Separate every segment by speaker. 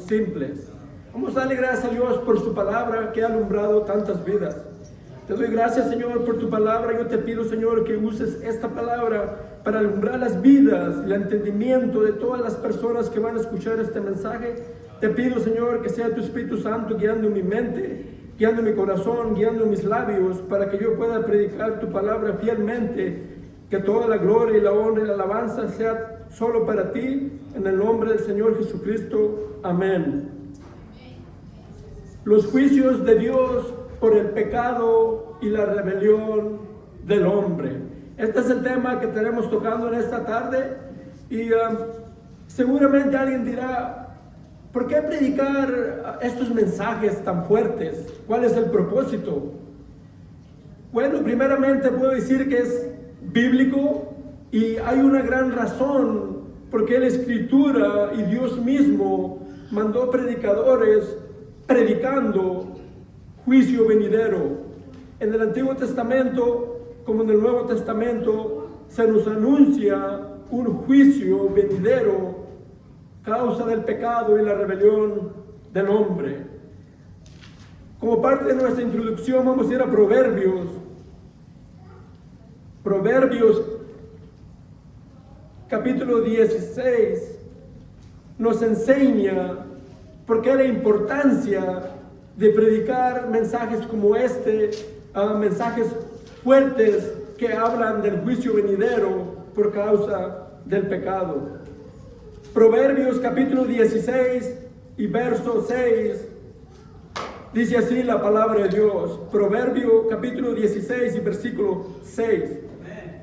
Speaker 1: simples. Vamos a darle gracias a Dios por su palabra que ha alumbrado tantas vidas. Te doy gracias, Señor, por tu palabra. Yo te pido, Señor, que uses esta palabra para alumbrar las vidas, el entendimiento de todas las personas que van a escuchar este mensaje. Te pido, Señor, que sea tu Espíritu Santo guiando mi mente, guiando mi corazón, guiando mis labios, para que yo pueda predicar tu palabra fielmente. Que toda la gloria y la honra y la alabanza sea solo para ti, en el nombre del Señor Jesucristo. Amén. Los juicios de Dios por el pecado y la rebelión del hombre. Este es el tema que tenemos tocando en esta tarde y seguramente alguien dirá, ¿por qué predicar estos mensajes tan fuertes? ¿Cuál es el propósito? Bueno, primeramente puedo decir que es bíblico y hay una gran razón porque la Escritura y Dios mismo mandó predicadores predicando juicio venidero. En el Antiguo Testamento, como en el Nuevo Testamento, se nos anuncia un juicio venidero, causa del pecado y la rebelión del hombre. Como parte de nuestra introducción, vamos a ir a Proverbios. Proverbios, capítulo 16, nos enseña por qué la importancia de predicar mensajes como este, mensajes fuertes que hablan del juicio venidero por causa del pecado. Proverbios capítulo 16 y verso 6, dice así la palabra de Dios. Proverbio capítulo 16 y versículo 6.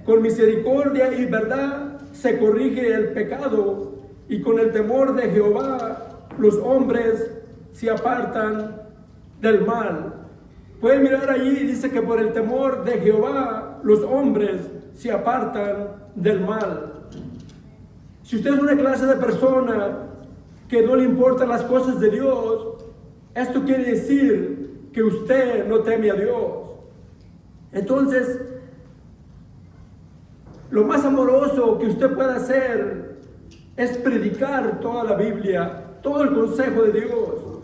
Speaker 1: Con misericordia y verdad se corrige el pecado, y con el temor de Jehová los hombres se apartan del mal. Pueden mirar allí, dice que por el temor de Jehová los hombres se apartan del mal. Si usted es una clase de persona que no le importan las cosas de Dios, esto quiere decir que usted no teme a Dios. Entonces, lo más amoroso que usted puede hacer es predicar toda la Biblia, todo el consejo de Dios.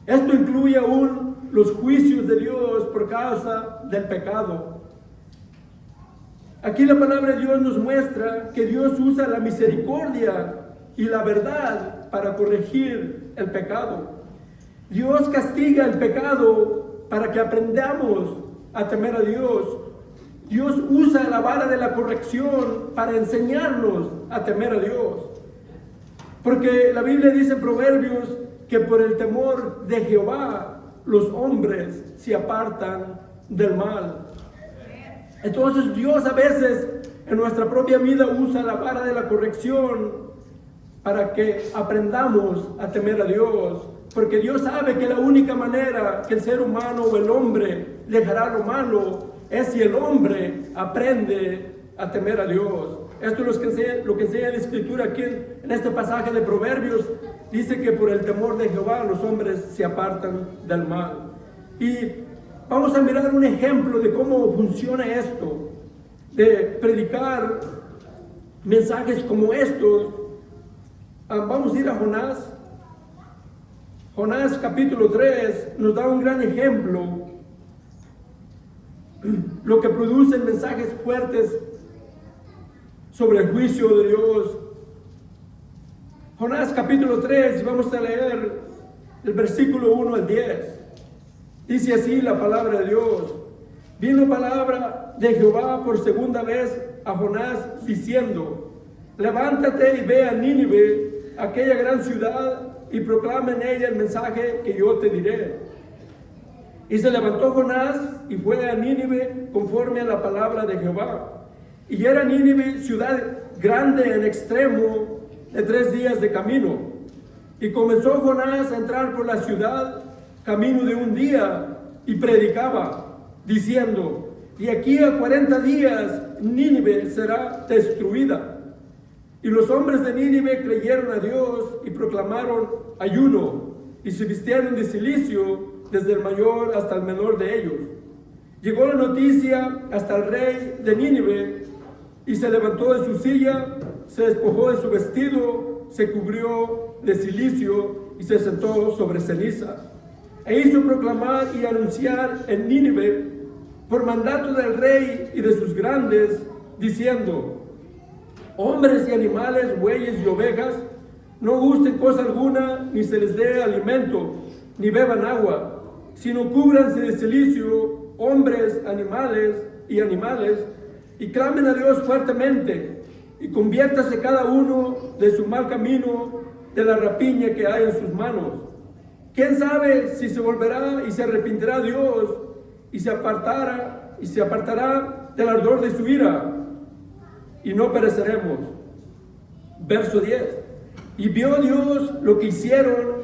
Speaker 1: Esto incluye aún los juicios de Dios por causa del pecado. Aquí la palabra de Dios nos muestra que Dios usa la misericordia y la verdad para corregir el pecado. Dios castiga el pecado para que aprendamos a temer a Dios. Dios usa la vara de la corrección para enseñarnos a temer a Dios. Porque la Biblia dice en Proverbios que por el temor de Jehová los hombres se apartan del mal. Entonces Dios a veces en nuestra propia vida usa la vara de la corrección para que aprendamos a temer a Dios. Porque Dios sabe que la única manera que el ser humano o el hombre dejará lo malo es si el hombre aprende a temer a Dios. Esto es lo que enseña la Escritura aquí en este pasaje de Proverbios. Dice que por el temor de Jehová los hombres se apartan del mal. Y vamos a mirar un ejemplo de cómo funciona esto, de predicar mensajes como estos. Vamos a ir a Jonás. Jonás capítulo 3 nos da un gran ejemplo, lo que producen mensajes fuertes sobre el juicio de Dios. Jonás capítulo 3, y vamos a leer el versículo 1 al 10. Dice así la palabra de Dios. Vino palabra de Jehová por segunda vez a Jonás diciendo: levántate y ve a Nínive, aquella gran ciudad, y proclama en ella el mensaje que yo te diré. Y se levantó Jonás y fue a Nínive conforme a la palabra de Jehová. Y era Nínive ciudad grande en extremo de 3 días de camino. Y comenzó Jonás a entrar por la ciudad camino de 1 día y predicaba, diciendo: de aquí a 40 días Nínive será destruida. Y los hombres de Nínive creyeron a Dios y proclamaron ayuno, y se vistieron de cilicio desde el mayor hasta el menor de ellos. Llegó la noticia hasta el rey de Nínive, y se levantó de su silla, se despojó de su vestido, se cubrió de cilicio y se sentó sobre ceniza. E hizo proclamar y anunciar en Nínive, por mandato del rey y de sus grandes, diciendo: hombres y animales, bueyes y ovejas, no gusten cosa alguna, ni se les dé alimento, ni beban agua, sino cúbranse de cilicio, hombres, animales, y clamen a Dios fuertemente, y conviértase cada uno de su mal camino, de la rapiña que hay en sus manos. ¿Quién sabe si se volverá y se arrepentirá Dios, y se apartará del ardor de su ira, y no pereceremos? Verso 10. Y vio Dios lo que hicieron,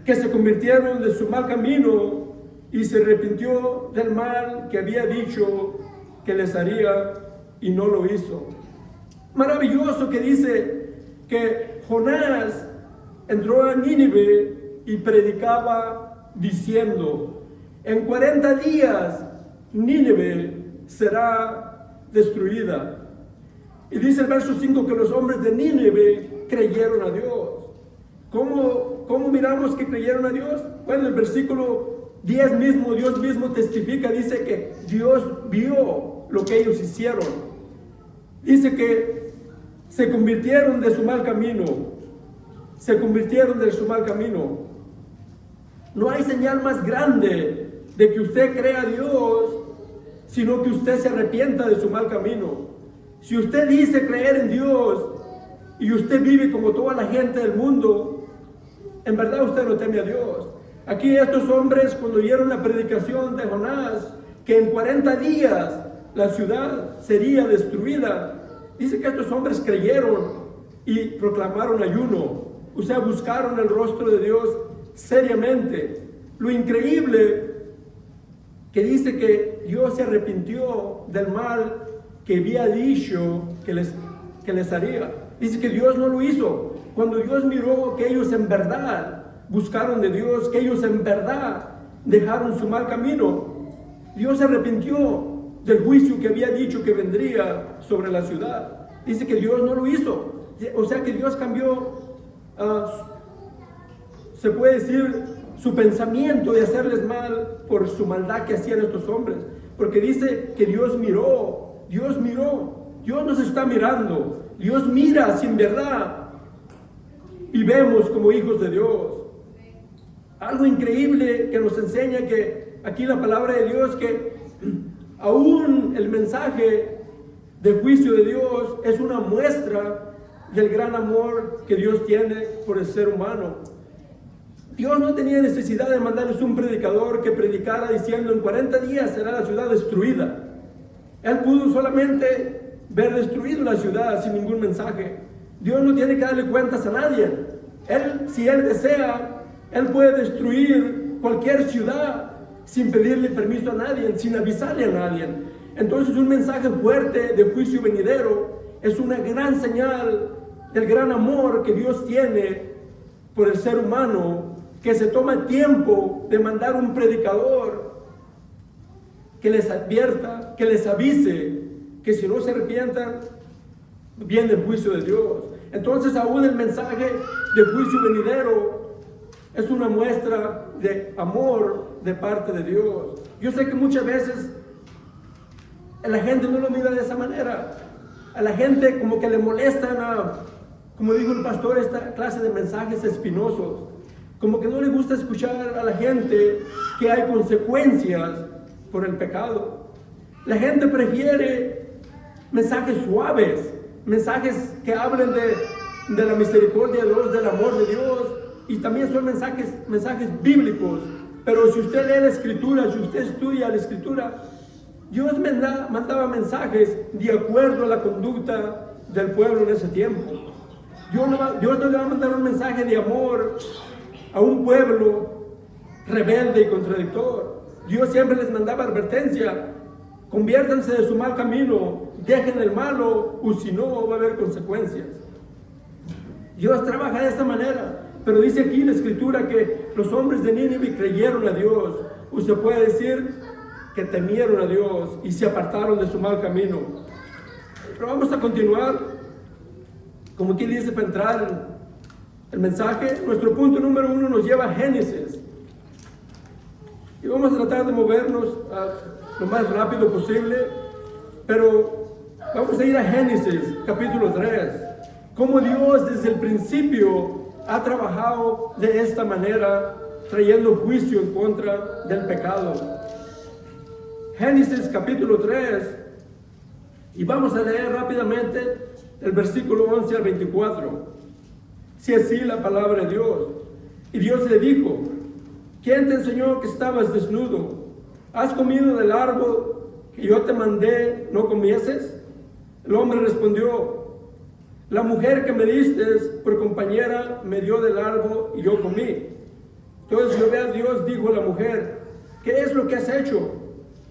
Speaker 1: que se convirtieron de su mal camino, y se arrepintió del mal que había dicho que les haría, y no lo hizo. Maravilloso que dice que Jonás entró a Nínive y predicaba diciendo: en 40 días Nínive será destruida. Y dice el verso 5 que los hombres de Nínive creyeron a Dios. ¿Cómo miramos que creyeron a Dios? Bueno, el versículo 10 mismo, Dios mismo testifica, dice que Dios vio lo que ellos hicieron. Dice que se convirtieron de su mal camino. Se convirtieron de su mal camino. No hay señal más grande de que usted crea a Dios, sino que usted se arrepienta de su mal camino. Si usted dice creer en Dios y usted vive como toda la gente del mundo, en verdad usted no teme a Dios. Aquí estos hombres, cuando oyeron la predicación de Jonás, que en 40 días la ciudad sería destruida, dice que estos hombres creyeron y proclamaron ayuno. O sea, buscaron el rostro de Dios seriamente. Lo increíble que dice que Dios se arrepintió del mal que había dicho que les haría. Dice que Dios no lo hizo. Cuando Dios miró que ellos en verdad buscaron de Dios, que ellos en verdad dejaron su mal camino, Dios se arrepintió del juicio que había dicho que vendría sobre la ciudad. Dice que Dios no lo hizo. O sea que Dios cambió, se puede decir, su pensamiento de hacerles mal por su maldad que hacían estos hombres. Porque dice que Dios miró, Dios nos está mirando. Dios mira sin verdad y vemos como hijos de Dios. Algo increíble que nos enseña que aquí la palabra de Dios, que aún el mensaje del juicio de Dios es una muestra del gran amor que Dios tiene por el ser humano. Dios no tenía necesidad de mandarles un predicador que predicara diciendo: en 40 días será la ciudad destruida. Él pudo solamente ver destruido la ciudad sin ningún mensaje. Dios no tiene que darle cuentas a nadie. Si Él desea, Él puede destruir cualquier ciudad sin pedirle permiso a nadie, sin avisarle a nadie. Entonces un mensaje fuerte de juicio venidero es una gran señal del gran amor que Dios tiene por el ser humano, que se toma el tiempo de mandar un predicador que les advierta, que les avise que si no se arrepientan, viene el juicio de Dios. Entonces aún el mensaje de juicio venidero es una muestra de amor de parte de Dios. Yo sé que muchas veces a la gente no lo mira de esa manera. A la gente como que le molestan como dijo el pastor, esta clase de mensajes espinosos. Como que no le gusta escuchar a la gente que hay consecuencias por el pecado. La gente prefiere mensajes suaves, mensajes que hablen de la misericordia de Dios, del amor de Dios, y también son mensajes bíblicos. Pero si usted lee la Escritura, si usted estudia la Escritura, Dios mandaba mensajes de acuerdo a la conducta del pueblo en ese tiempo. Dios no le va a mandar un mensaje de amor a un pueblo rebelde y contradictor. Dios siempre les mandaba advertencia: conviértanse de su mal camino, dejen el malo, o si no va a haber consecuencias. Dios trabaja de esta manera. Pero dice aquí en la Escritura que los hombres de Nínive creyeron a Dios. Usted puede decir que temieron a Dios y se apartaron de su mal camino. Pero vamos a continuar, como quien dice, para entrar el mensaje, nuestro punto número 1 nos lleva a Génesis. Y vamos a tratar de movernos lo más rápido posible, pero vamos a ir a Génesis, capítulo 3. Cómo Dios desde el principio ha trabajado de esta manera, trayendo juicio en contra del pecado. Génesis capítulo 3, y vamos a leer rápidamente el versículo 11 al 24. Si así la palabra de Dios. Y Dios le dijo: ¿quién te enseñó que estabas desnudo? ¿Has comido del árbol que yo te mandé no comieses? El hombre respondió: la mujer que me diste por compañera me dio del árbol y yo comí. Entonces Jehová Dios dijo a la mujer: ¿qué es lo que has hecho?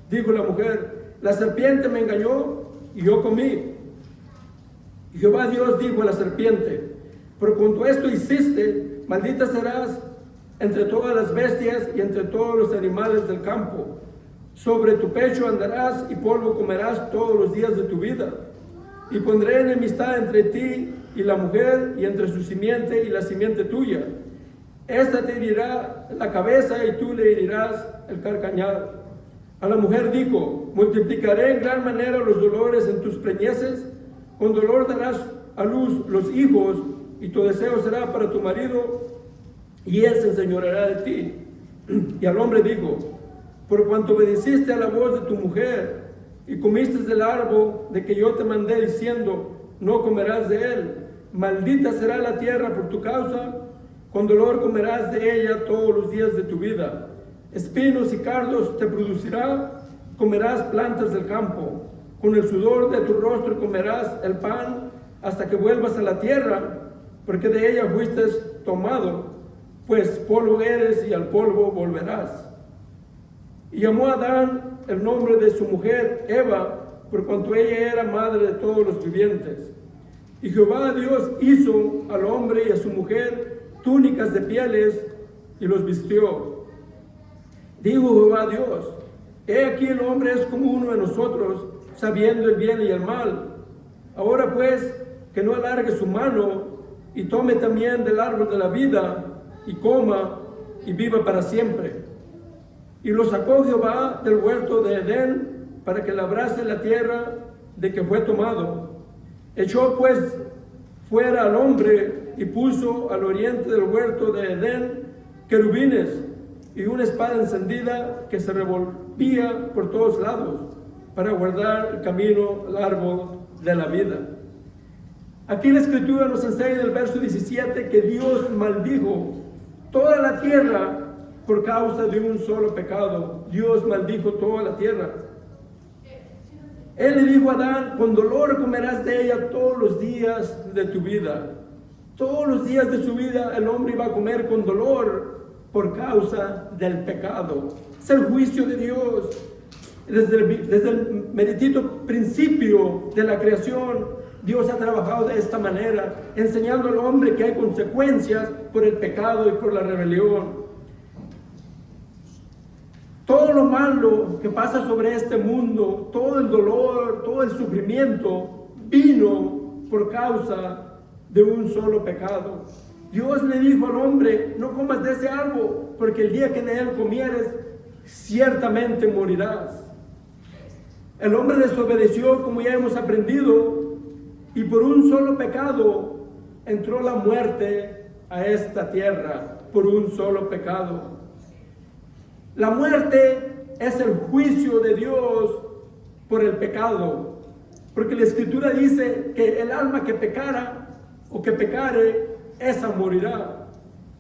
Speaker 1: Dijo la mujer: la serpiente me engañó y yo comí. Y Jehová Dios dijo a la serpiente: por cuanto esto hiciste, maldita serás entre todas las bestias y entre todos los animales del campo. Sobre tu pecho andarás y polvo comerás todos los días de tu vida. Y pondré enemistad entre ti y la mujer, y entre su simiente y la simiente tuya. Esta te herirá la cabeza y tú le herirás el carcañal. A la mujer dijo: multiplicaré en gran manera los dolores en tus preñeces, con dolor darás a luz los hijos, y tu deseo será para tu marido, y él se enseñoreará de ti. Y al hombre dijo: por cuanto obedeciste a la voz de tu mujer, y comiste del árbol de que yo te mandé diciendo: no comerás de él, maldita será la tierra por tu causa, con dolor comerás de ella todos los días de tu vida. Espinos y cardos te producirá, comerás plantas del campo. Con el sudor de tu rostro comerás el pan hasta que vuelvas a la tierra, porque de ella fuiste tomado, pues polvo eres y al polvo volverás. Y llamó a Adán el nombre de su mujer Eva, por cuanto ella era madre de todos los vivientes. Y Jehová Dios hizo al hombre y a su mujer túnicas de pieles y los vistió. Dijo Jehová Dios: he aquí el hombre es como uno de nosotros, sabiendo el bien y el mal. Ahora pues, que no alargue su mano y tome también del árbol de la vida y coma y viva para siempre. Y lo sacó Jehová del huerto de Edén para que labrase la tierra de que fue tomado. Echó pues fuera al hombre y puso al oriente del huerto de Edén querubines y una espada encendida que se revolvía por todos lados para guardar el camino al árbol de la vida. Aquí la Escritura nos enseña en el verso 17 que Dios maldijo toda la tierra por causa de un solo pecado. Dios maldijo toda la tierra. Él le dijo a Adán: con dolor comerás de ella todos los días de tu vida. Todos los días de su vida el hombre iba a comer con dolor por causa del pecado. Es el juicio de Dios. Desde el meritito principio de la creación, Dios ha trabajado de esta manera, enseñando al hombre que hay consecuencias por el pecado y por la rebelión. Todo lo malo que pasa sobre este mundo, todo el dolor, todo el sufrimiento, vino por causa de un solo pecado. Dios le dijo al hombre: no comas de ese árbol, porque el día que de él comieres, ciertamente morirás. El hombre desobedeció, como ya hemos aprendido, y por un solo pecado entró la muerte a esta tierra, por un solo pecado. La muerte es el juicio de Dios por el pecado, porque la Escritura dice que el alma que pecara o que pecare, esa morirá.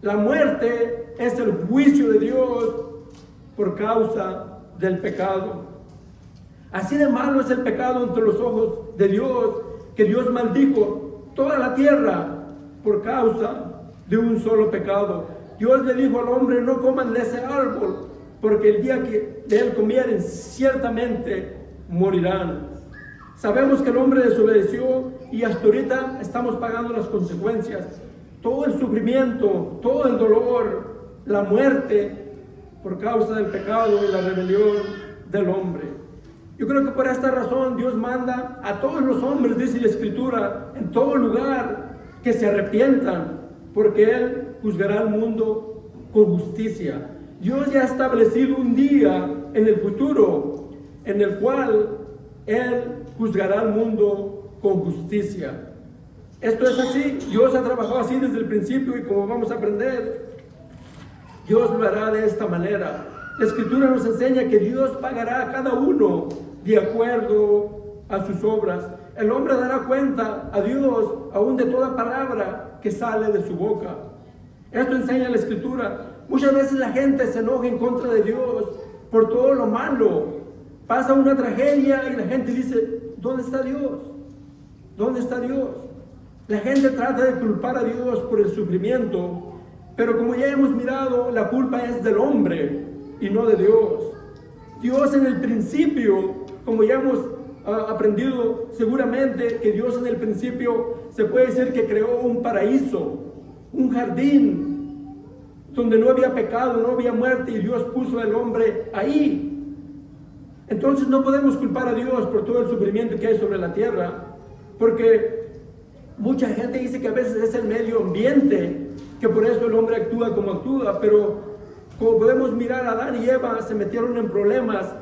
Speaker 1: La muerte es el juicio de Dios por causa del pecado. Así de malo es el pecado ante los ojos de Dios, que Dios maldijo toda la tierra por causa de un solo pecado. Dios le dijo al hombre: no coman de ese árbol, porque el día que de él comieren, ciertamente morirán. Sabemos que el hombre desobedeció y hasta ahorita estamos pagando las consecuencias. Todo el sufrimiento, todo el dolor, la muerte por causa del pecado y la rebelión del hombre. Yo creo que por esta razón Dios manda a todos los hombres, dice la Escritura, en todo lugar, que se arrepientan, porque Él juzgará al mundo con justicia. Dios ya ha establecido un día en el futuro en el cual Él juzgará al mundo con justicia. Esto es así, Dios ha trabajado así desde el principio y como vamos a aprender, Dios lo hará de esta manera. La Escritura nos enseña que Dios pagará a cada uno de acuerdo a sus obras. El hombre dará cuenta a Dios aún de toda palabra que sale de su boca. Esto enseña la Escritura. Muchas veces la gente se enoja en contra de Dios por todo lo malo. Pasa una tragedia y la gente dice, ¿dónde está Dios? ¿Dónde está Dios? La gente trata de culpar a Dios por el sufrimiento, pero como ya hemos mirado, la culpa es del hombre y no de Dios. Dios en el principio, como ya hemos aprendido seguramente, que Dios en el principio se puede decir que creó un paraíso, un jardín, donde no había pecado, no había muerte, y Dios puso al hombre ahí. Entonces no podemos culpar a Dios por todo el sufrimiento que hay sobre la tierra, porque mucha gente dice que a veces es el medio ambiente, que por eso el hombre actúa como actúa, pero como podemos mirar, Adán y Eva se metieron en problemas.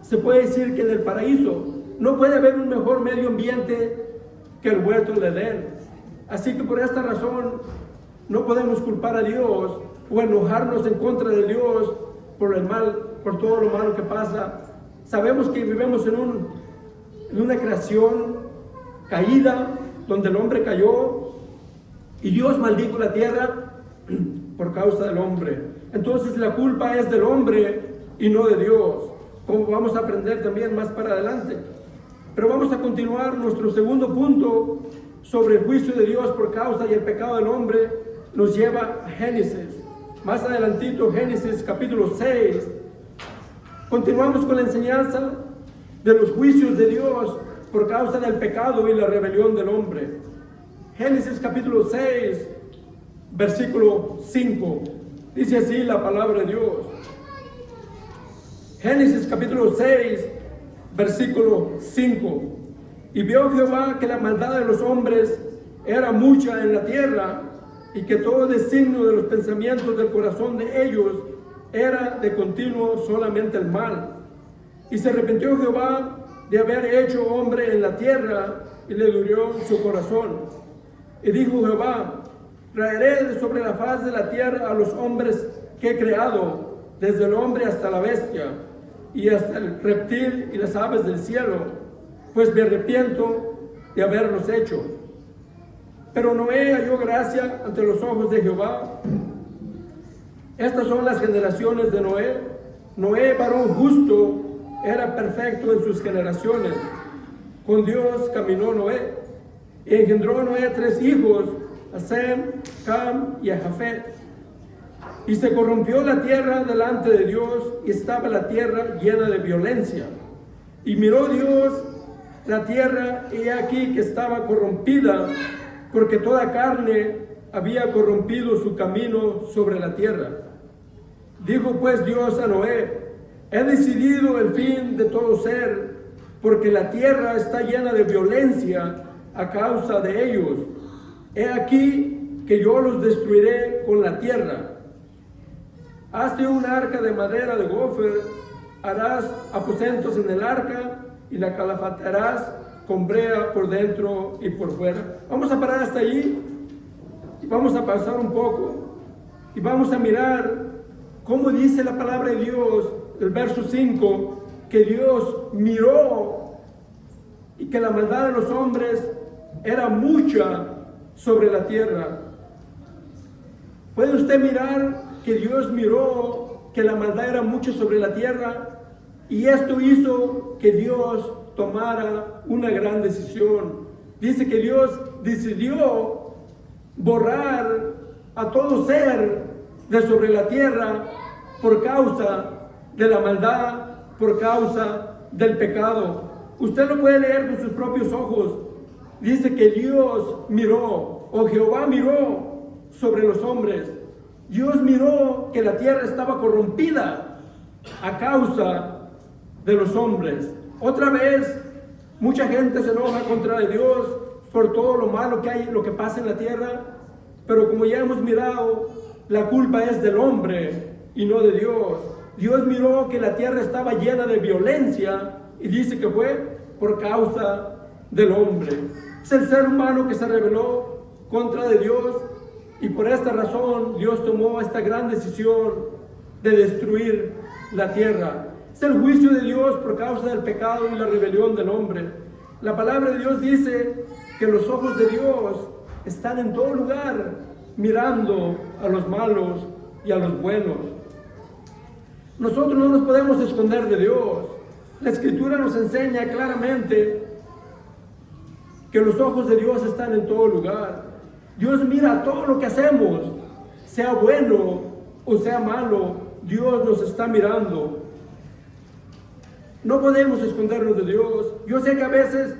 Speaker 1: Se puede decir que en el paraíso no puede haber un mejor medio ambiente que el huerto del Edén. Así que por esta razón no podemos culpar a Dios o enojarnos en contra de Dios por el mal, por todo lo malo que pasa. Sabemos que vivimos en una creación caída, donde el hombre cayó y Dios maldijo la tierra por causa del hombre. Entonces la culpa es del hombre y no de Dios, como vamos a aprender también más para adelante. Pero vamos a continuar nuestro segundo punto sobre el juicio de Dios por causa y el pecado del hombre. Nos lleva a Génesis. Más adelantito, Génesis capítulo 6. Continuamos con la enseñanza de los juicios de Dios por causa del pecado y la rebelión del hombre. Génesis capítulo 6, versículo 5. Dice así la palabra de Dios. Génesis capítulo 6, versículo 5. Y vio Jehová que la maldad de los hombres era mucha en la tierra, y que todo designio de los pensamientos del corazón de ellos era de continuo solamente el mal. Y se arrepintió Jehová de haber hecho hombre en la tierra, y le dolió su corazón. Y dijo Jehová, traeré de sobre la faz de la tierra a los hombres que he creado, desde el hombre hasta la bestia, y hasta el reptil y las aves del cielo, pues me arrepiento de haberlos hecho. Pero Noé halló gracia ante los ojos de Jehová. Estas son las generaciones de Noé. Noé, varón justo, era perfecto en sus generaciones. Con Dios caminó Noé. Y engendró Noé 3 hijos, a Sem, Cam y a Jafet. Y se corrompió la tierra delante de Dios, y estaba la tierra llena de violencia. Y miró Dios la tierra, y aquí que estaba corrompida, porque toda carne había corrompido su camino sobre la tierra. Dijo pues Dios a Noé, he decidido el fin de todo ser, porque la tierra está llena de violencia a causa de ellos. He aquí que yo los destruiré con la tierra. Hazte un arca de madera de gofer, harás aposentos en el arca y la calafatearás con brea por dentro y por fuera. Vamos a parar hasta allí y vamos a pasar un poco y vamos a mirar cómo dice la palabra de Dios, el verso 5, que Dios miró y que la maldad de los hombres era mucha sobre la tierra. ¿Puede usted mirar que Dios miró que la maldad era mucha sobre la tierra? Y esto hizo que Dios tomara una gran decisión. Dice que Dios decidió borrar a todo ser de sobre la tierra por causa de la maldad, por causa del pecado. Usted lo puede leer con sus propios ojos. Dice que Dios miró, o Jehová miró sobre los hombres. Dios miró que la tierra estaba corrompida a causa de los hombres. Otra vez, mucha gente se enoja contra Dios por todo lo malo que hay, lo que pasa en la tierra. Pero como ya hemos mirado, la culpa es del hombre y no de Dios. Dios miró que la tierra estaba llena de violencia y dice que fue por causa del hombre. Es el ser humano que se rebeló contra de Dios y por esta razón Dios tomó esta gran decisión de destruir la tierra. Es el juicio de Dios por causa del pecado y la rebelión del hombre. La palabra de Dios dice que los ojos de Dios están en todo lugar, mirando a los malos y a los buenos. Nosotros no nos podemos esconder de Dios. La Escritura nos enseña claramente que los ojos de Dios están en todo lugar. Dios mira todo lo que hacemos, sea bueno o sea malo, Dios nos está mirando. No podemos escondernos de Dios. Yo sé que a veces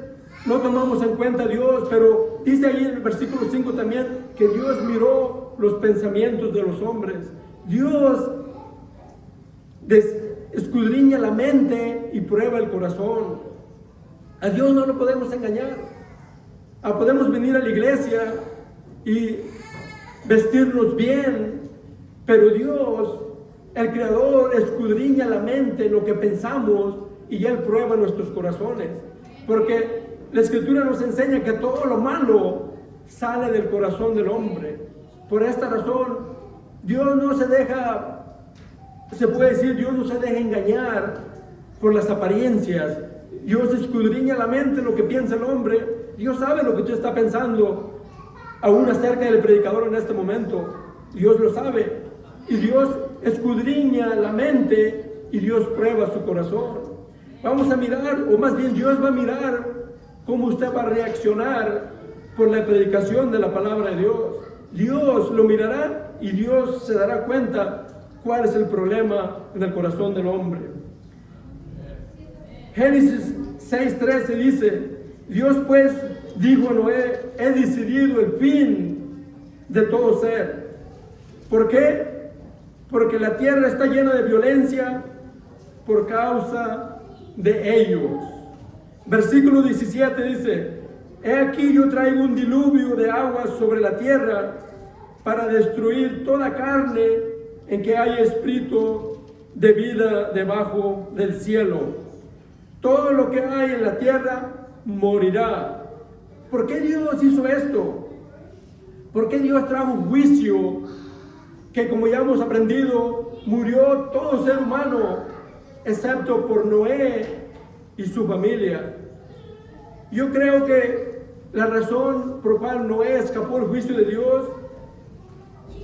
Speaker 1: no tomamos en cuenta a Dios, pero dice ahí en el versículo 5 también que Dios miró los pensamientos de los hombres. Dios escudriña la mente y prueba el corazón. A Dios no lo podemos engañar. Podemos venir a la iglesia y vestirnos bien, pero Dios, el Creador, escudriña la mente, lo que pensamos, y Él prueba nuestros corazones. Porque la Escritura nos enseña que todo lo malo sale del corazón del hombre. Por esta razón, Dios no se deja, se puede decir, Dios no se deja engañar por las apariencias. Dios escudriña la mente, lo que piensa el hombre. Dios sabe lo que tú estás pensando, aún acerca del predicador en este momento. Dios lo sabe. Y Dios escudriña la mente y Dios prueba su corazón. Vamos a mirar, o más bien Dios va a mirar cómo usted va a reaccionar por la predicación de la palabra de Dios. Dios lo mirará y Dios se dará cuenta cuál es el problema en el corazón del hombre. Génesis 6:13 dice: Dios pues dijo a Noé: he decidido el fin de todo ser. ¿Por qué? Porque la tierra está llena de violencia por causa de ellos. Versículo 17 dice: he aquí yo traigo un diluvio de aguas sobre la tierra para destruir toda carne en que haya espíritu de vida debajo del cielo. Todo lo que hay en la tierra morirá. ¿Por qué Dios hizo esto? ¿Por qué Dios trajo un juicio que, como ya hemos aprendido, murió todo ser humano, excepto por Noé y su familia? Yo creo que la razón por la cual Noé escapó del juicio de Dios,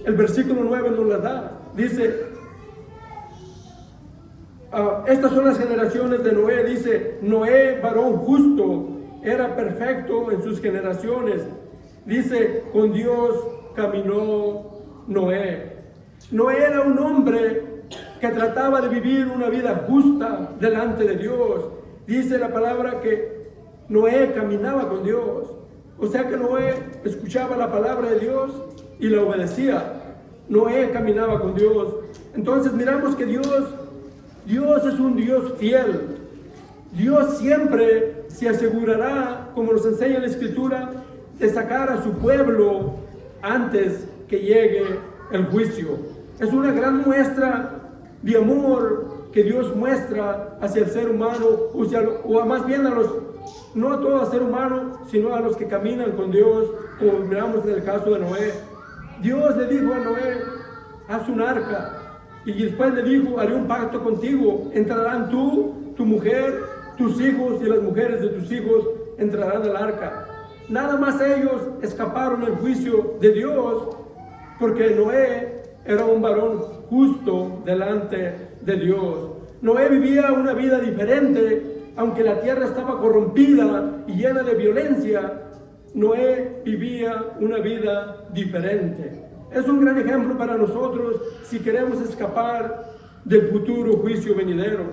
Speaker 1: el versículo 9 nos la da. Dice: estas son las generaciones de Noé. Dice: Noé, varón justo, era perfecto en sus generaciones. Dice: con Dios caminó Noé. Noé era un hombre que trataba de vivir una vida justa delante de Dios. Dice la palabra que Noé caminaba con Dios. O sea que Noé escuchaba la palabra de Dios y la obedecía. Noé caminaba con Dios. Entonces miramos que Dios es un Dios fiel. Dios siempre se asegurará, como nos enseña la Escritura, de sacar a su pueblo antes que llegue el juicio. Es una gran muestra de amor que Dios muestra hacia el ser humano, o más bien no a todo ser humano, sino a los que caminan con Dios, como miramos en el caso de Noé. Dios le dijo a Noé: haz un arca. Y después le dijo: haré un pacto contigo. Entrarán tú, tu mujer, tus hijos y las mujeres de tus hijos entrarán al arca. Nada más ellos escaparon del juicio de Dios, porque Noé era un varón justo delante de Dios. Noé vivía una vida diferente, aunque la tierra estaba corrompida y llena de violencia. Noé vivía una vida diferente. Es un gran ejemplo para nosotros si queremos escapar del futuro juicio venidero.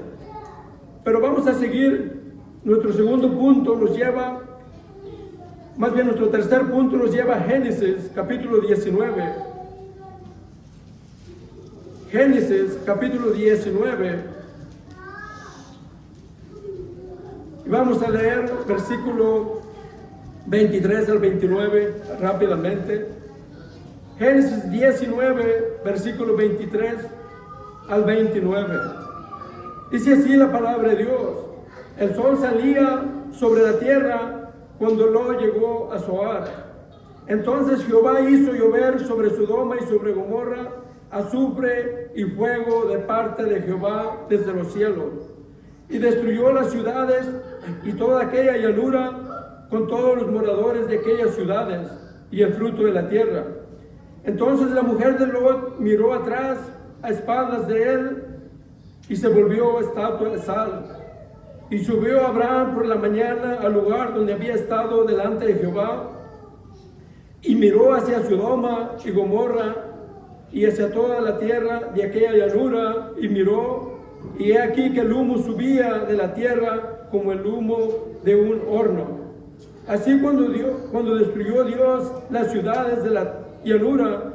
Speaker 1: Pero vamos a seguir. Nuestro segundo punto nos lleva, más bien nuestro tercer punto nos lleva a Génesis capítulo 19. Génesis capítulo 19. Y vamos a leer versículo 23 al 29 rápidamente. Génesis 19, versículo 23 al 29. Dice así la palabra de Dios: el sol salía sobre la tierra cuando Lot llegó a Zoar. Entonces Jehová hizo llover sobre Sodoma y sobre Gomorra azufre y fuego de parte de Jehová desde los cielos, y destruyó las ciudades y toda aquella llanura con todos los moradores de aquellas ciudades y el fruto de la tierra. Entonces la mujer de Lot miró atrás a espaldas de él y se volvió estatua de sal. Y subió Abraham por la mañana al lugar donde había estado delante de Jehová, y miró hacia Sodoma y Gomorra y hacia toda la tierra de aquella llanura, y miró, y he aquí que el humo subía de la tierra como el humo de un horno. Así cuando destruyó Dios las ciudades de la llanura,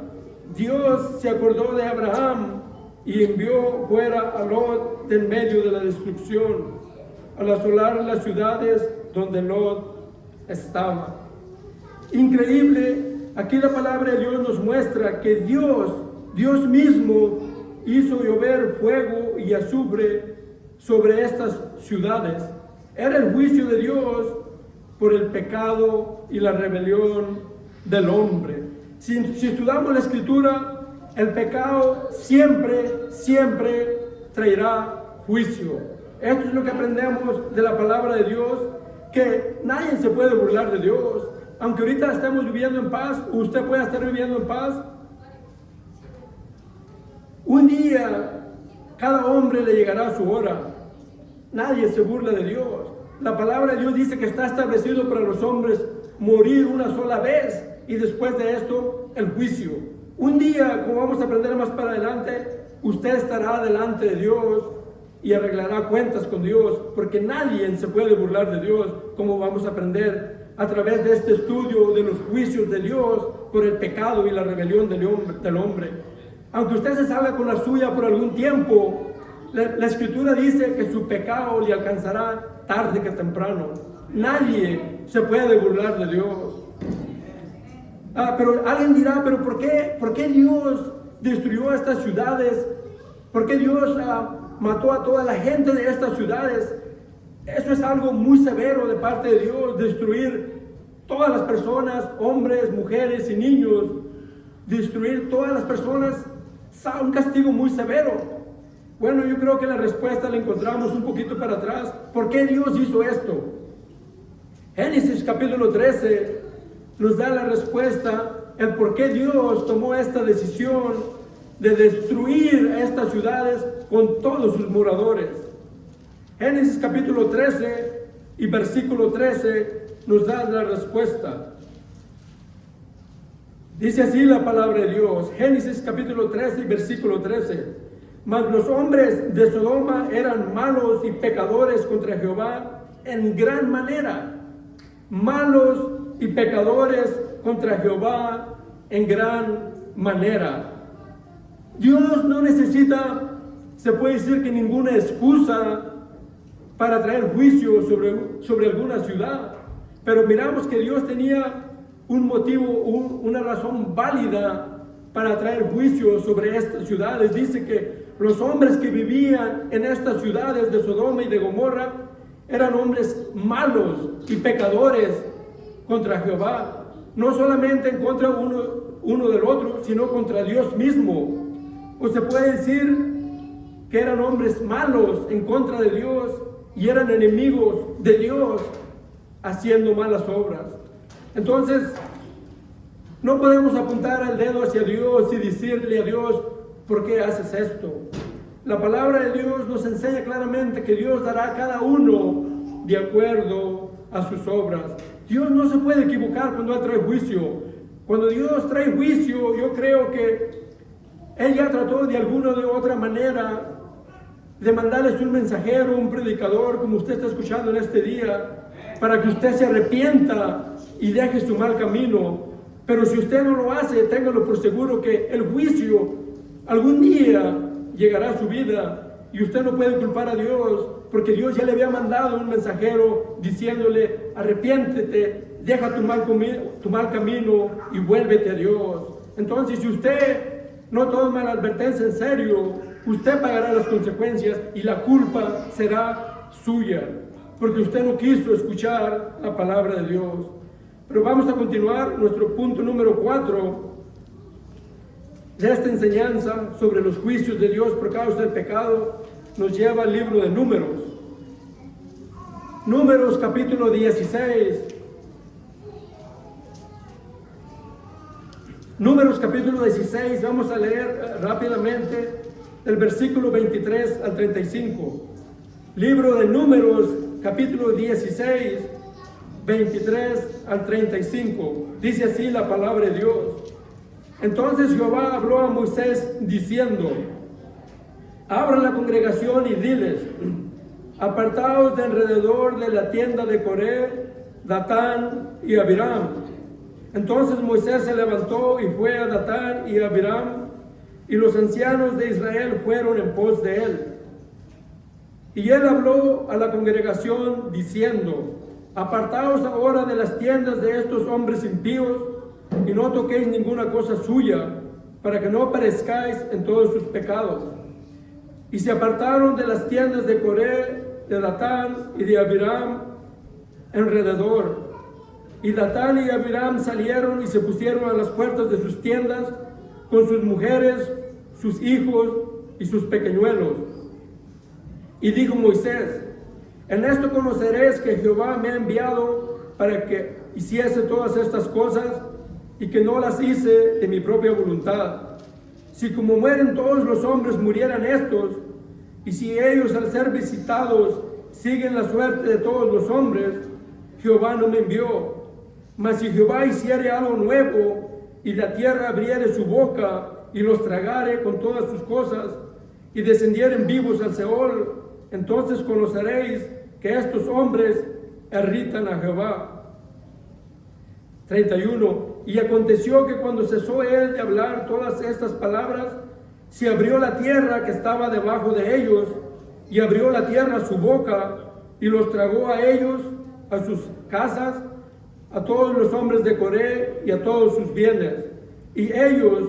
Speaker 1: Dios se acordó de Abraham y envió fuera a Lot de en medio de la destrucción, al asolar las ciudades donde Lot estaba. Increíble, aquí la palabra de Dios nos muestra que Dios mismo hizo llover fuego y azufre sobre estas ciudades. Era el juicio de Dios por el pecado y la rebelión del hombre. Si estudiamos la Escritura, el pecado siempre traerá juicio. Esto es lo que aprendemos de la palabra de Dios, que nadie se puede burlar de Dios. Aunque ahorita estemos viviendo en paz, usted puede estar viviendo en paz, un día cada hombre le llegará su hora. Nadie se burla de Dios. La palabra de Dios dice que está establecido para los hombres morir una sola vez y después de esto el juicio. Un día, como vamos a aprender más para adelante, usted estará delante de Dios y arreglará cuentas con Dios, porque nadie se puede burlar de Dios, como vamos a aprender a través de este estudio de los juicios de Dios por el pecado y la rebelión del hombre. Aunque usted se salga con la suya por algún tiempo, la Escritura dice que su pecado le alcanzará tarde que temprano. Nadie se puede burlar de Dios. Pero alguien dirá, ¿pero por qué Dios destruyó estas ciudades? ¿Por qué Dios mató a toda la gente de estas ciudades? Eso es algo muy severo de parte de Dios, destruir todas las personas, hombres, mujeres y niños. Destruir todas las personas es un castigo muy severo. Bueno, yo creo que la respuesta la encontramos un poquito para atrás. ¿Por qué Dios hizo esto? Génesis capítulo 13 nos da la respuesta, el por qué Dios tomó esta decisión de destruir estas ciudades con todos sus moradores. Génesis capítulo 13 y versículo 13 nos da la respuesta. Dice así la palabra de Dios, Génesis capítulo 13 y versículo 13. Mas los hombres de Sodoma eran malos y pecadores contra Jehová en gran manera. Malos y pecadores contra Jehová en gran manera. Dios no necesita, se puede decir que ninguna excusa para traer juicio sobre alguna ciudad. Pero miramos que Dios tenía un motivo, una razón válida para traer juicio sobre estas ciudades. Dice que los hombres que vivían en estas ciudades de Sodoma y de Gomorra eran hombres malos y pecadores contra Jehová. No solamente en contra uno del otro, sino contra Dios mismo. O se puede decir que eran hombres malos en contra de Dios y eran enemigos de Dios haciendo malas obras. Entonces, no podemos apuntar el dedo hacia Dios y decirle a Dios, ¿por qué haces esto? La palabra de Dios nos enseña claramente que Dios dará a cada uno de acuerdo a sus obras. Dios no se puede equivocar cuando Él trae juicio. Cuando Dios trae juicio, yo creo que Él ya trató de alguna o de otra manera de mandarles un mensajero, un predicador, como usted está escuchando en este día, para que usted se arrepienta y deje su mal camino. Pero si usted no lo hace, téngalo por seguro que el juicio algún día llegará a su vida y usted no puede culpar a Dios, porque Dios ya le había mandado un mensajero diciéndole, arrepiéntete, deja tu mal camino y vuélvete a Dios. Entonces, si usted no toma la advertencia en serio, usted pagará las consecuencias y la culpa será suya, porque usted no quiso escuchar la palabra de Dios. Pero vamos a continuar nuestro punto número 4 de esta enseñanza sobre los juicios de Dios por causa del pecado. Nos lleva al libro de Números. Números capítulo 16. Números capítulo 16, vamos a leer rápidamente del versículo 23 al 35. Libro de Números capítulo 16, 23 al 35. Dice así la palabra de Dios. Entonces Jehová habló a Moisés diciendo: abra la congregación y diles: apartaos de alrededor de la tienda de Coré, Datán y Abiram. Entonces Moisés se levantó y fue a Datán y a Abiram, y los ancianos de Israel fueron en pos de él. Y él habló a la congregación diciendo: apartaos ahora de las tiendas de estos hombres impíos, y no toquéis ninguna cosa suya, para que no perezcáis en todos sus pecados. Y se apartaron de las tiendas de Coré, de Datán y de Abiram alrededor. Y Datán y Abiram salieron y se pusieron a las puertas de sus tiendas con sus mujeres, sus hijos y sus pequeñuelos. Y dijo Moisés: en esto conoceréis que Jehová me ha enviado para que hiciese todas estas cosas, y que no las hice de mi propia voluntad. Si como mueren todos los hombres murieran estos, y si ellos al ser visitados siguen la suerte de todos los hombres, Jehová no me envió. Mas si Jehová hiciere algo nuevo, y la tierra abriere su boca, y los tragare con todas sus cosas, y descendieren vivos al Seol, entonces conoceréis que estos hombres irritan a Jehová. 31. Y aconteció que cuando cesó él de hablar todas estas palabras, se abrió la tierra que estaba debajo de ellos, y abrió la tierra su boca, y los tragó a ellos, a sus casas, a todos los hombres de Coré y a todos sus bienes. Y ellos,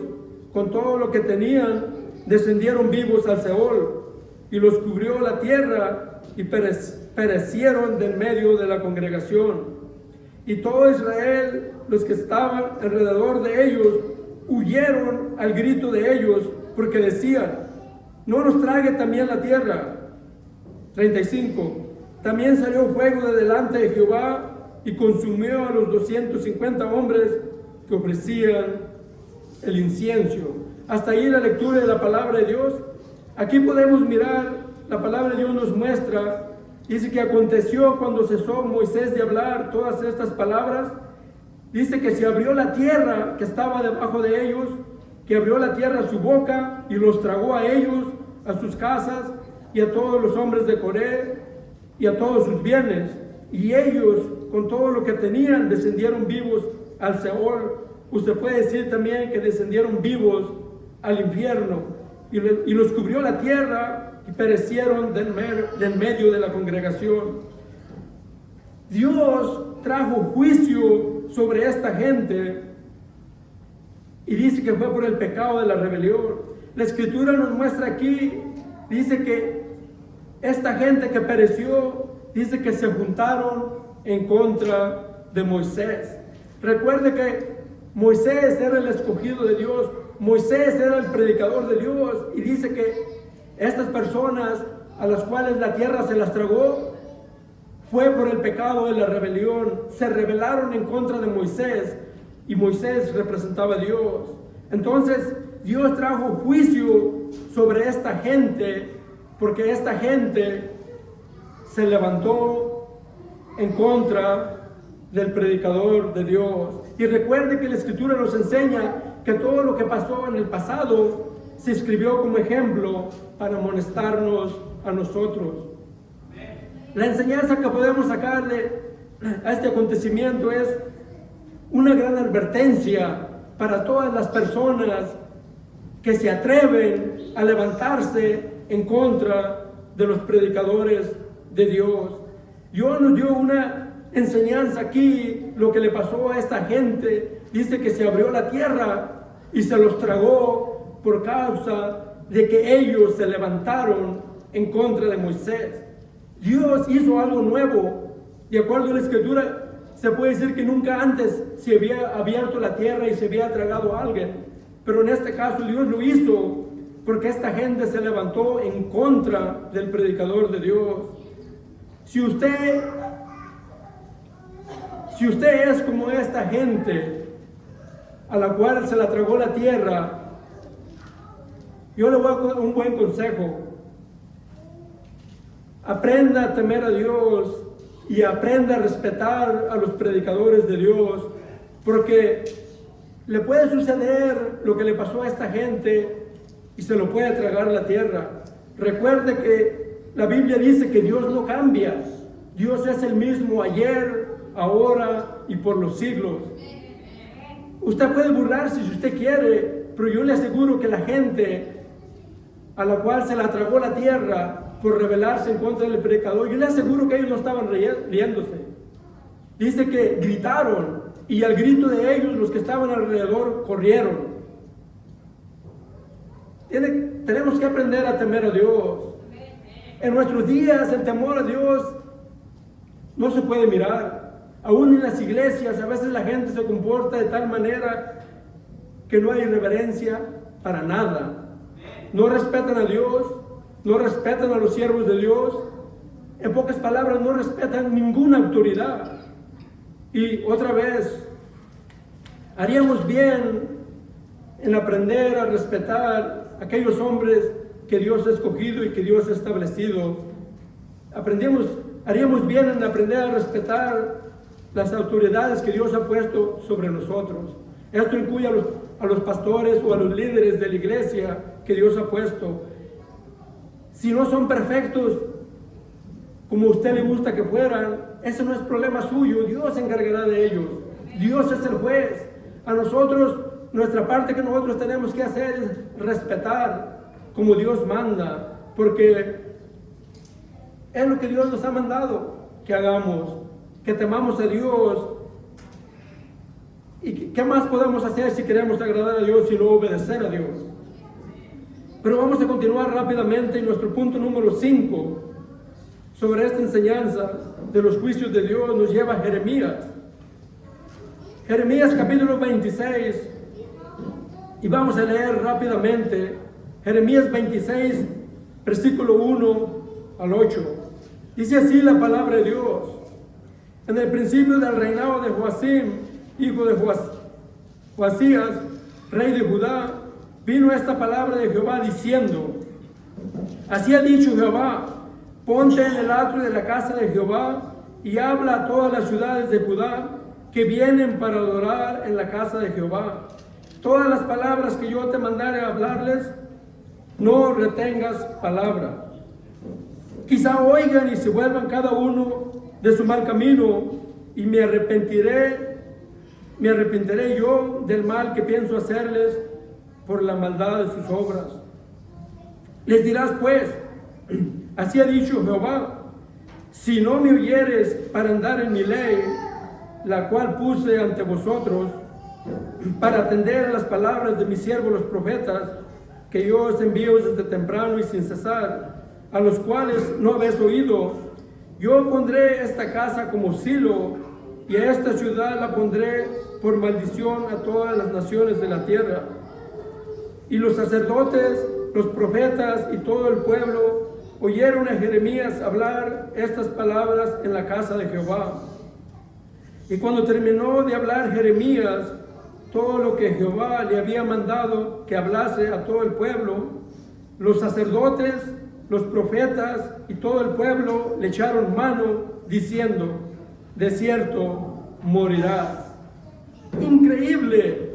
Speaker 1: con todo lo que tenían, descendieron vivos al Seol, y los cubrió la tierra, y perecieron del medio de la congregación. Y todo Israel, los que estaban alrededor de ellos, huyeron al grito de ellos, porque decían: no nos trague también la tierra. 35. También salió fuego de delante de Jehová, y consumió a los 250 hombres que ofrecían el incienso. Hasta ahí la lectura de la palabra de Dios. Aquí podemos mirar, la palabra de Dios nos muestra, dice que aconteció cuando cesó Moisés de hablar todas estas palabras, dice que se abrió la tierra que estaba debajo de ellos, que abrió la tierra su boca y los tragó a ellos, a sus casas y a todos los hombres de Coré y a todos sus bienes. Y ellos, con todo lo que tenían, descendieron vivos al Seol. Usted puede decir también que descendieron vivos al infierno. Y los cubrió la tierra y perecieron del medio de la congregación. Dios trajo juicio sobre esta gente y dice que fue por el pecado de la rebelión. La Escritura nos muestra aquí, dice que esta gente que pereció, dice que se juntaron en contra de Moisés. Recuerde que Moisés era el escogido de Dios, Moisés era el predicador de Dios, y dice que estas personas a las cuales la tierra se las tragó fue por el pecado de la rebelión. Se rebelaron en contra de Moisés, y Moisés representaba a Dios. Entonces Dios trajo juicio sobre esta gente, porque esta gente se levantó en contra del predicador de Dios. Y recuerde que la Escritura nos enseña que todo lo que pasó en el pasado se escribió como ejemplo para amonestarnos a nosotros. La enseñanza que podemos sacar de este acontecimiento es una gran advertencia para todas las personas que se atreven a levantarse en contra de los predicadores de Dios. Dios nos dio una enseñanza aquí, lo que le pasó a esta gente. Dice que se abrió la tierra y se los tragó por causa de que ellos se levantaron en contra de Moisés. Dios hizo algo nuevo. De acuerdo a la Escritura, se puede decir que nunca antes se había abierto la tierra y se había tragado a alguien. Pero en este caso Dios lo hizo porque esta gente se levantó en contra del predicador de Dios. Si usted es como esta gente a la cual se la tragó la tierra, yo le voy a dar un buen consejo. Aprenda a temer a Dios y aprenda a respetar a los predicadores de Dios, porque le puede suceder lo que le pasó a esta gente y se lo puede tragar la tierra. Recuerde que la Biblia dice que Dios no cambia. Dios es el mismo ayer, ahora y por los siglos. Usted puede burlarse si usted quiere, pero yo le aseguro que la gente a la cual se la tragó la tierra por rebelarse en contra del predicador, yo le aseguro que ellos no estaban riéndose. Dice que gritaron, y al grito de ellos los que estaban alrededor corrieron. Tenemos que aprender a temer a Dios. En nuestros días el temor a Dios no se puede mirar. Aún en las iglesias a veces la gente se comporta de tal manera que no hay reverencia para nada. No respetan a Dios, no respetan a los siervos de Dios. En pocas palabras, no respetan ninguna autoridad. Y otra vez, haríamos bien en aprender a respetar a aquellos hombres que Dios ha escogido y que Dios ha establecido. Haríamos bien en aprender a respetar las autoridades que Dios ha puesto sobre nosotros. Esto incluye a los pastores o a los líderes de la iglesia que Dios ha puesto. Si no son perfectos como a usted le gusta que fueran, ese no es problema suyo. Dios se encargará de ellos. Dios es el juez. A nosotros, nuestra parte que nosotros tenemos que hacer es respetar como Dios manda, porque es lo que Dios nos ha mandado que hagamos, que temamos a Dios. ¿Y qué más podemos hacer si queremos agradar a Dios y no obedecer a Dios? Pero vamos a continuar rápidamente en nuestro punto número 5 sobre esta enseñanza de los juicios de Dios. Nos lleva a Jeremías. Jeremías capítulo 26, y vamos a leer rápidamente Jeremías 26, versículo 1 al 8. Dice así la palabra de Dios: en el principio del reinado de Joacim, hijo de Joasías, rey de Judá, vino esta palabra de Jehová diciendo: así ha dicho Jehová, ponte en el atrio de la casa de Jehová y habla a todas las ciudades de Judá que vienen para adorar en la casa de Jehová. Todas las palabras que yo te mandare a hablarles, no retengas palabra. Quizá oigan y se vuelvan cada uno de su mal camino, y me arrepentiré yo del mal que pienso hacerles por la maldad de sus obras. Les dirás pues: así ha dicho Jehová, si no me oyeres para andar en mi ley, la cual puse ante vosotros, para atender a las palabras de mis siervos los profetas, que yo os envío desde temprano y sin cesar, a los cuales no habéis oído, yo pondré esta casa como silo, y a esta ciudad la pondré por maldición a todas las naciones de la tierra. Y los sacerdotes, los profetas y todo el pueblo oyeron a Jeremías hablar estas palabras en la casa de Jehová. Y cuando terminó de hablar Jeremías todo lo que Jehová le había mandado que hablase a todo el pueblo, los sacerdotes, los profetas y todo el pueblo le echaron mano diciendo: de cierto morirás. Increíble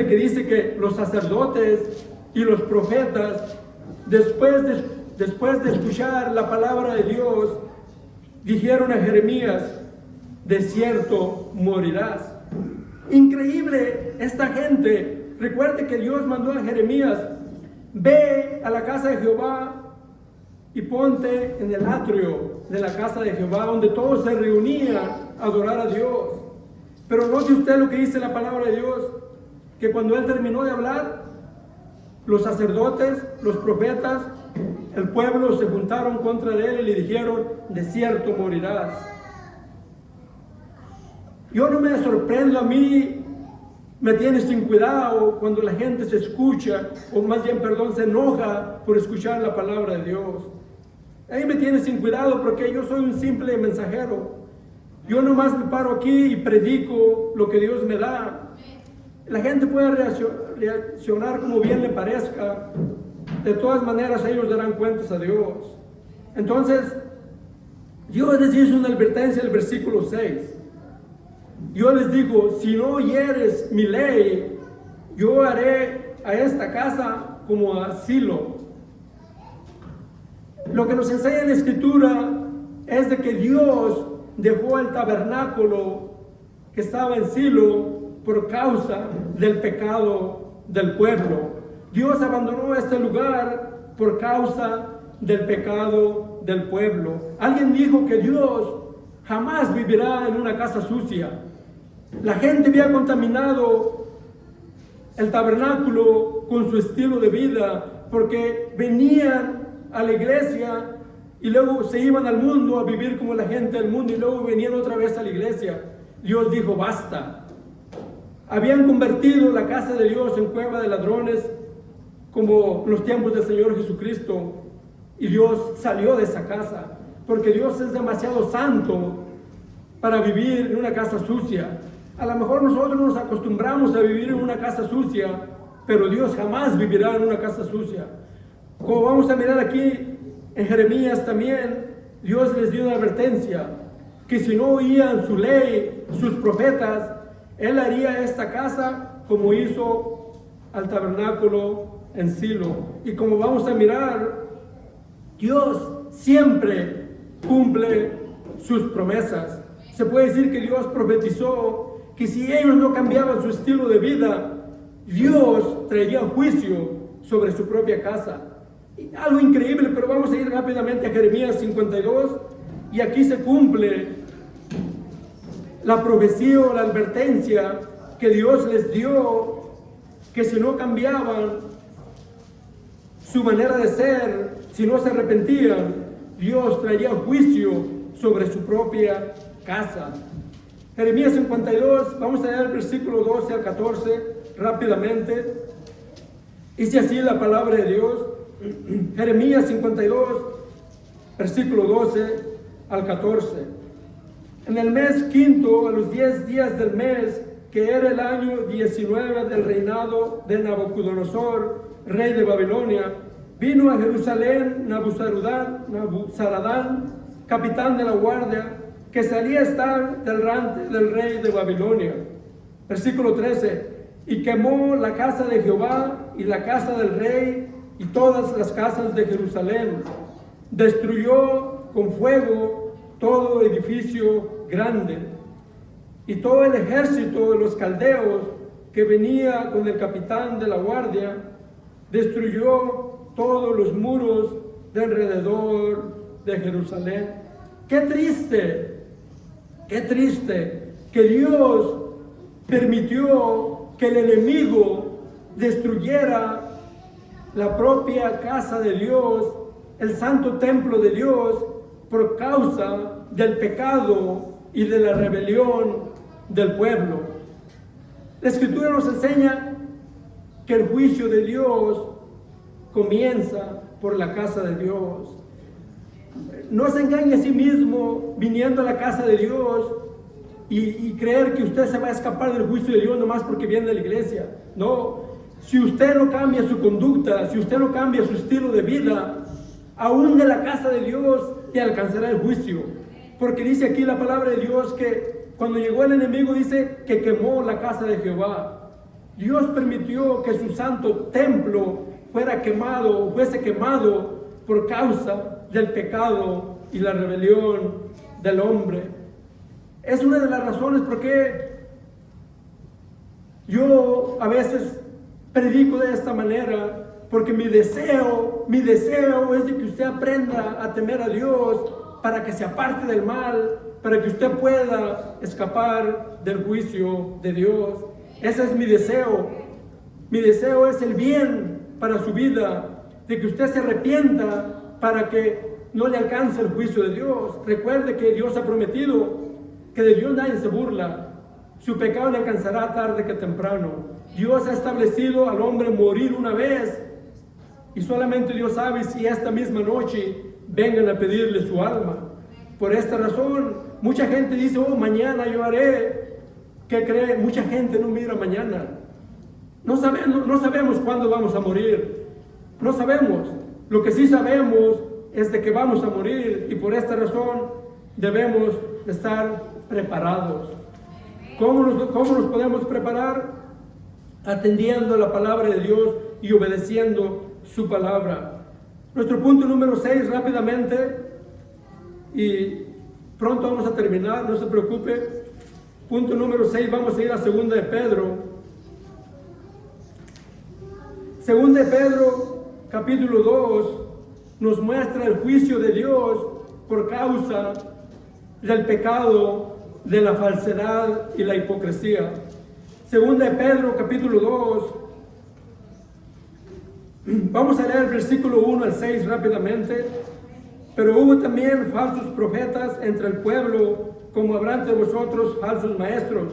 Speaker 1: que dice que los sacerdotes y los profetas, después de escuchar la palabra de Dios, dijeron a Jeremías: de cierto morirás. Increíble esta gente. Recuerde que Dios mandó a Jeremías: ve a la casa de Jehová y ponte en el atrio de la casa de Jehová, donde todos se reunían a adorar a Dios. Pero note usted lo que dice la palabra de Dios: que cuando él terminó de hablar, los sacerdotes, los profetas, el pueblo se juntaron contra él y le dijeron: de cierto morirás. Yo no me sorprendo, a mí me tiene sin cuidado cuando la gente se escucha, o más bien, perdón, se enoja por escuchar la palabra de Dios. A mí me tiene sin cuidado porque yo soy un simple mensajero. Yo nomás me paro aquí y predico lo que Dios me da. La gente puede reaccionar como bien le parezca. De todas maneras, ellos darán cuentas a Dios. Entonces, Dios les hizo una advertencia en el versículo 6. Yo les digo: si no oyeres mi ley, yo haré a esta casa como a Silo. Lo que nos enseña en la Escritura es de que Dios dejó el tabernáculo que estaba en Silo por causa del pecado del pueblo. Dios abandonó este lugar por causa del pecado del pueblo. Alguien dijo que Dios jamás vivirá en una casa sucia. La gente había contaminado el tabernáculo con su estilo de vida, porque venían a la iglesia y luego se iban al mundo a vivir como la gente del mundo y luego venían otra vez a la iglesia. Dios dijo: basta. Habían convertido la casa de Dios en cueva de ladrones, como los tiempos del Señor Jesucristo, y Dios salió de esa casa, porque Dios es demasiado santo para vivir en una casa sucia. A lo mejor nosotros nos acostumbramos a vivir en una casa sucia, pero Dios jamás vivirá en una casa sucia. Como vamos a mirar aquí en Jeremías también, Dios les dio una advertencia, que si no oían su ley, sus profetas, Él haría esta casa como hizo al tabernáculo en Silo. Y como vamos a mirar, Dios siempre cumple sus promesas. Se puede decir que Dios profetizó que si ellos no cambiaban su estilo de vida, Dios traería juicio sobre su propia casa. Y algo increíble, pero vamos a ir rápidamente a Jeremías 52, y aquí se cumple la profecía o la advertencia que Dios les dio, que si no cambiaban su manera de ser, si no se arrepentían, Dios traería juicio sobre su propia casa. Jeremías 52, vamos a leer el versículo 12 al 14 rápidamente. Dice así la palabra de Dios. Jeremías 52, versículo 12 al 14. En el mes quinto, a los 10 días del mes, que era el año 19 del reinado de Nabucodonosor, rey de Babilonia, vino a Jerusalén Nabuzaradán, capitán de la guardia, que salía a estar delante del rey de Babilonia. Versículo 13. Y quemó la casa de Jehová y la casa del rey y todas las casas de Jerusalén. Destruyó con fuego todo edificio grande. Y todo el ejército de los caldeos que venía con el capitán de la guardia, destruyó todos los muros de alrededor de Jerusalén. Qué triste que Dios permitió que el enemigo destruyera la propia casa de Dios, el santo templo de Dios, por causa del pecado y de la rebelión del pueblo. La Escritura nos enseña que el juicio de Dios comienza por la casa de Dios. No se engañe a sí mismo viniendo a la casa de Dios y creer que usted se va a escapar del juicio de Dios nomás porque viene de la iglesia. No, si usted no cambia su conducta, si usted no cambia su estilo de vida, aún de la casa de Dios te alcanzará el juicio. Porque dice aquí la palabra de Dios que cuando llegó el enemigo dice que quemó la casa de Jehová. Dios permitió que su santo templo fuese quemado por causa del pecado y la rebelión del hombre. Es una de las razones por qué yo a veces predico de esta manera, porque mi deseo es de que usted aprenda a temer a Dios para que se aparte del mal, para que usted pueda escapar del juicio de Dios. Ese es mi deseo. Mi deseo es el bien para su vida, de que usted se arrepienta para que no le alcance el juicio de Dios. Recuerde que Dios ha prometido que de Dios nadie se burla. Su pecado le alcanzará tarde que temprano. Dios ha establecido al hombre morir una vez, y solamente Dios sabe si esta misma noche vengan a pedirle su alma. Por esta razón, mucha gente dice, oh, mañana yo haré. ¿Qué cree? Mucha gente no mira mañana. No sabemos cuándo vamos a morir. No sabemos. Lo que sí sabemos es de que vamos a morir, y por esta razón debemos estar preparados. ¿Cómo nos podemos preparar? Atendiendo la palabra de Dios y obedeciendo su palabra. Nuestro punto número 6, rápidamente, y pronto vamos a terminar, no se preocupe. Punto número 6, vamos a ir a 2 de Pedro. 2 de Pedro, capítulo 2, nos muestra el juicio de Dios por causa del pecado, de la falsedad y la hipocresía. 2 de Pedro, capítulo 2, vamos a leer el versículo 1 al 6 rápidamente. Pero hubo también falsos profetas entre el pueblo, como habrán de vosotros falsos maestros,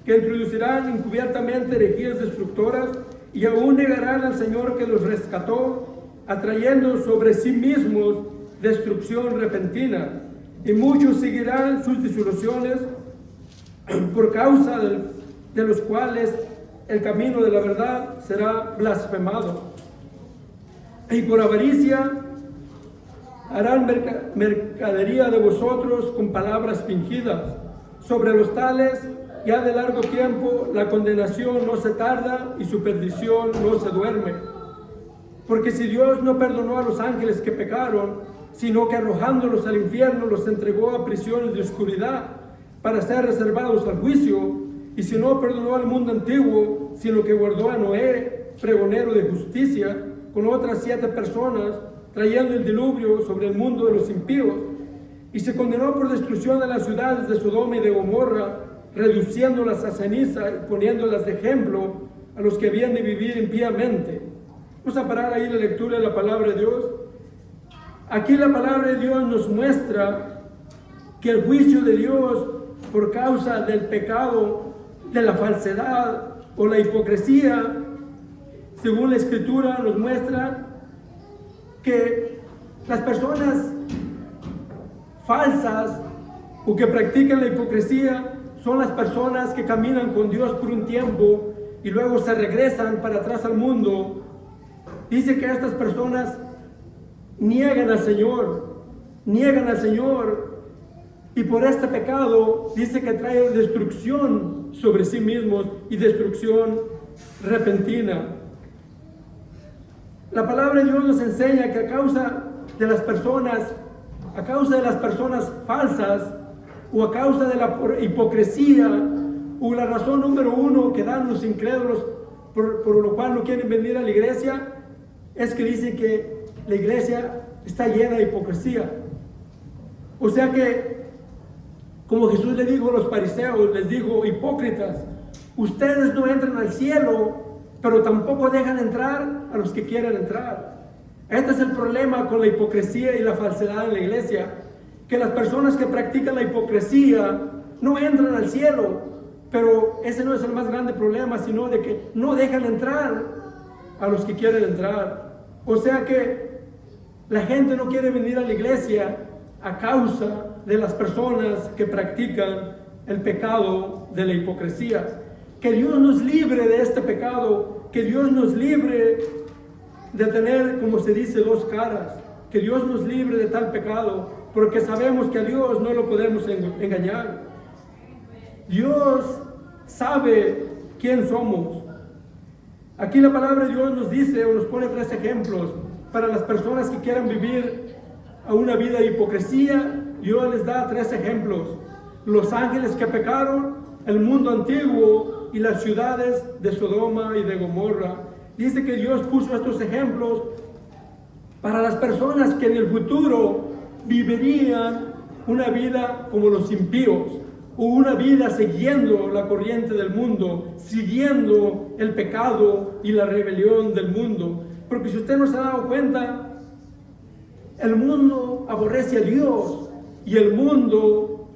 Speaker 1: que introducirán encubiertamente herejías destructoras, y aún negarán al Señor que los rescató, atrayendo sobre sí mismos destrucción repentina. Y muchos seguirán sus disoluciones, por causa de los cuales el camino de la verdad será blasfemado. Y por avaricia harán mercadería de vosotros con palabras fingidas. Sobre los tales, ya de largo tiempo, la condenación no se tarda y su perdición no se duerme. Porque si Dios no perdonó a los ángeles que pecaron, sino que arrojándolos al infierno los entregó a prisiones de oscuridad para ser reservados al juicio, y si no perdonó al mundo antiguo, sino que guardó a Noé, pregonero de justicia, con otras 7 personas, trayendo el diluvio sobre el mundo de los impíos, y se condenó por destrucción a las ciudades de Sodoma y de Gomorra, reduciéndolas a ceniza y poniéndolas de ejemplo a los que habían de vivir impíamente. Vamos a parar ahí la lectura de la palabra de Dios. Aquí la palabra de Dios nos muestra que el juicio de Dios por causa del pecado, de la falsedad o la hipocresía, según la Escritura nos muestra que las personas falsas o que practican la hipocresía son las personas que caminan con Dios por un tiempo y luego se regresan para atrás al mundo. Dice que estas personas niegan al Señor, y por este pecado dice que trae destrucción sobre sí mismos y destrucción repentina. La palabra de Dios nos enseña que a causa de las personas falsas, o a causa de la hipocresía, o la razón número 1 que dan los incrédulos por lo cual no quieren venir a la iglesia, es que dicen que la iglesia está llena de hipocresía. O sea que, como Jesús le dijo a los fariseos, les dijo: hipócritas, ustedes no entran al cielo, pero tampoco dejan entrar a los que quieren entrar. Este es el problema con la hipocresía y la falsedad en la iglesia, que las personas que practican la hipocresía no entran al cielo, pero ese no es el más grande problema, sino de que no dejan entrar a los que quieren entrar. O sea que la gente no quiere venir a la iglesia a causa de las personas que practican el pecado de la hipocresía. Que Dios nos libre de este pecado, que Dios nos libre de tener, como se dice, 2 caras, que Dios nos libre de tal pecado, porque sabemos que a Dios no lo podemos engañar. Dios sabe quién somos. Aquí la palabra de Dios nos dice, o nos pone 3 ejemplos para las personas que quieran vivir a una vida de hipocresía. Dios les da 3 ejemplos: los ángeles que pecaron, el mundo antiguo y las ciudades de Sodoma y de Gomorra. Dice que Dios puso estos ejemplos para las personas que en el futuro vivirían una vida como los impíos, o una vida siguiendo la corriente del mundo, siguiendo el pecado y la rebelión del mundo. Porque si usted no se ha dado cuenta, el mundo aborrece a Dios y el mundo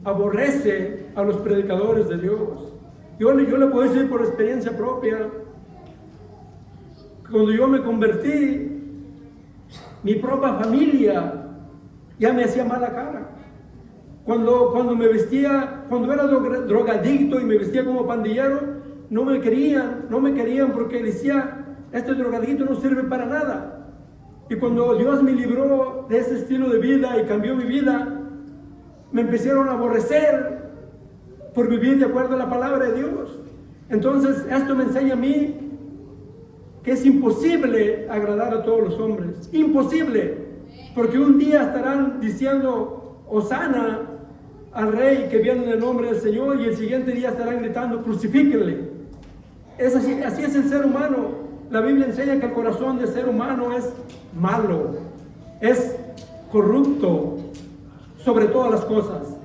Speaker 1: aborrece a los predicadores de Dios. Yo le puedo decir por experiencia propia, cuando yo me convertí, mi propia familia ya me hacía mala cara. Cuando me vestía, cuando era drogadicto y me vestía como pandillero, no me querían porque decía, este drogadicto no sirve para nada. Y cuando Dios me libró de ese estilo de vida y cambió mi vida, me empezaron a aborrecer por vivir de acuerdo a la palabra de Dios. Entonces, esto me enseña a mí que es imposible agradar a todos los hombres. Imposible. Porque un día estarán diciendo Hosana al rey que viene en el nombre del Señor, y el siguiente día estarán gritando crucifíquenle. Es así es el ser humano. La Biblia enseña que el corazón del ser humano es malo, es corrupto sobre todas las cosas.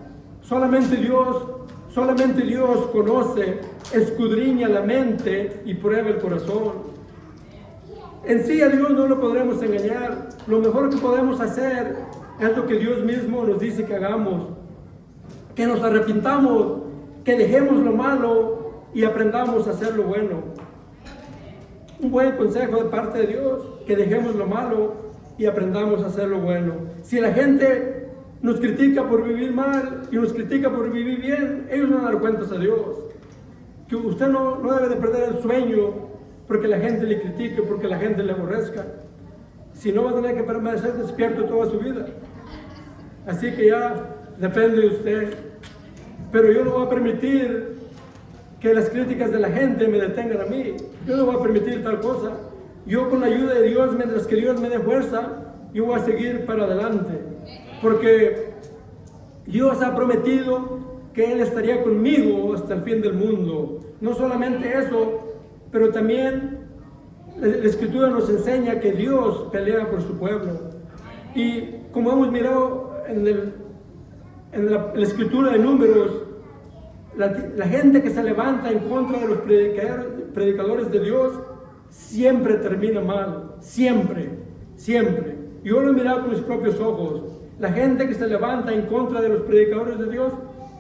Speaker 1: Solamente Dios conoce, escudriña la mente y prueba el corazón. En sí a Dios no lo podremos engañar. Lo mejor que podemos hacer es lo que Dios mismo nos dice que hagamos. Que nos arrepintamos, que dejemos lo malo y aprendamos a hacer lo bueno. Un buen consejo de parte de Dios, que dejemos lo malo y aprendamos a hacer lo bueno. Si la gente nos critica por vivir mal y nos critica por vivir bien, ellos no van a dar cuentas a Dios. Que usted no debe de perder el sueño porque la gente le critique, porque la gente le aborrezca. Si no, va a tener que permanecer despierto toda su vida. Así que ya depende de usted. Pero yo no voy a permitir que las críticas de la gente me detengan a mí. Yo no voy a permitir tal cosa. Yo, con la ayuda de Dios, mientras que Dios me dé fuerza, yo voy a seguir para adelante. Porque Dios ha prometido que Él estaría conmigo hasta el fin del mundo. No solamente eso, pero también la Escritura nos enseña que Dios pelea por su pueblo. Y como hemos mirado en la Escritura de Números, la gente que se levanta en contra de los predicadores de Dios siempre termina mal, siempre. Yo lo he mirado con mis propios ojos. La gente que se levanta en contra de los predicadores de Dios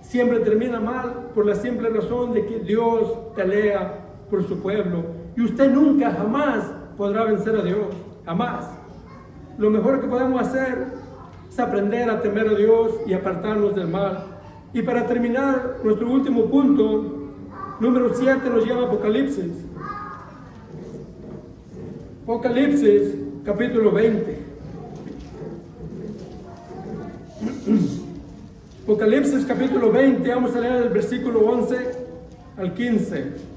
Speaker 1: siempre termina mal, por la simple razón de que Dios pelea por su pueblo. Y usted nunca, jamás podrá vencer a Dios, jamás. Lo mejor que podemos hacer es aprender a temer a Dios y apartarnos del mal. Y para terminar, nuestro último punto, número 7, nos lleva a Apocalipsis. Apocalipsis, capítulo 20. Apocalipsis, capítulo 20, vamos a leer el versículo 11 al 15.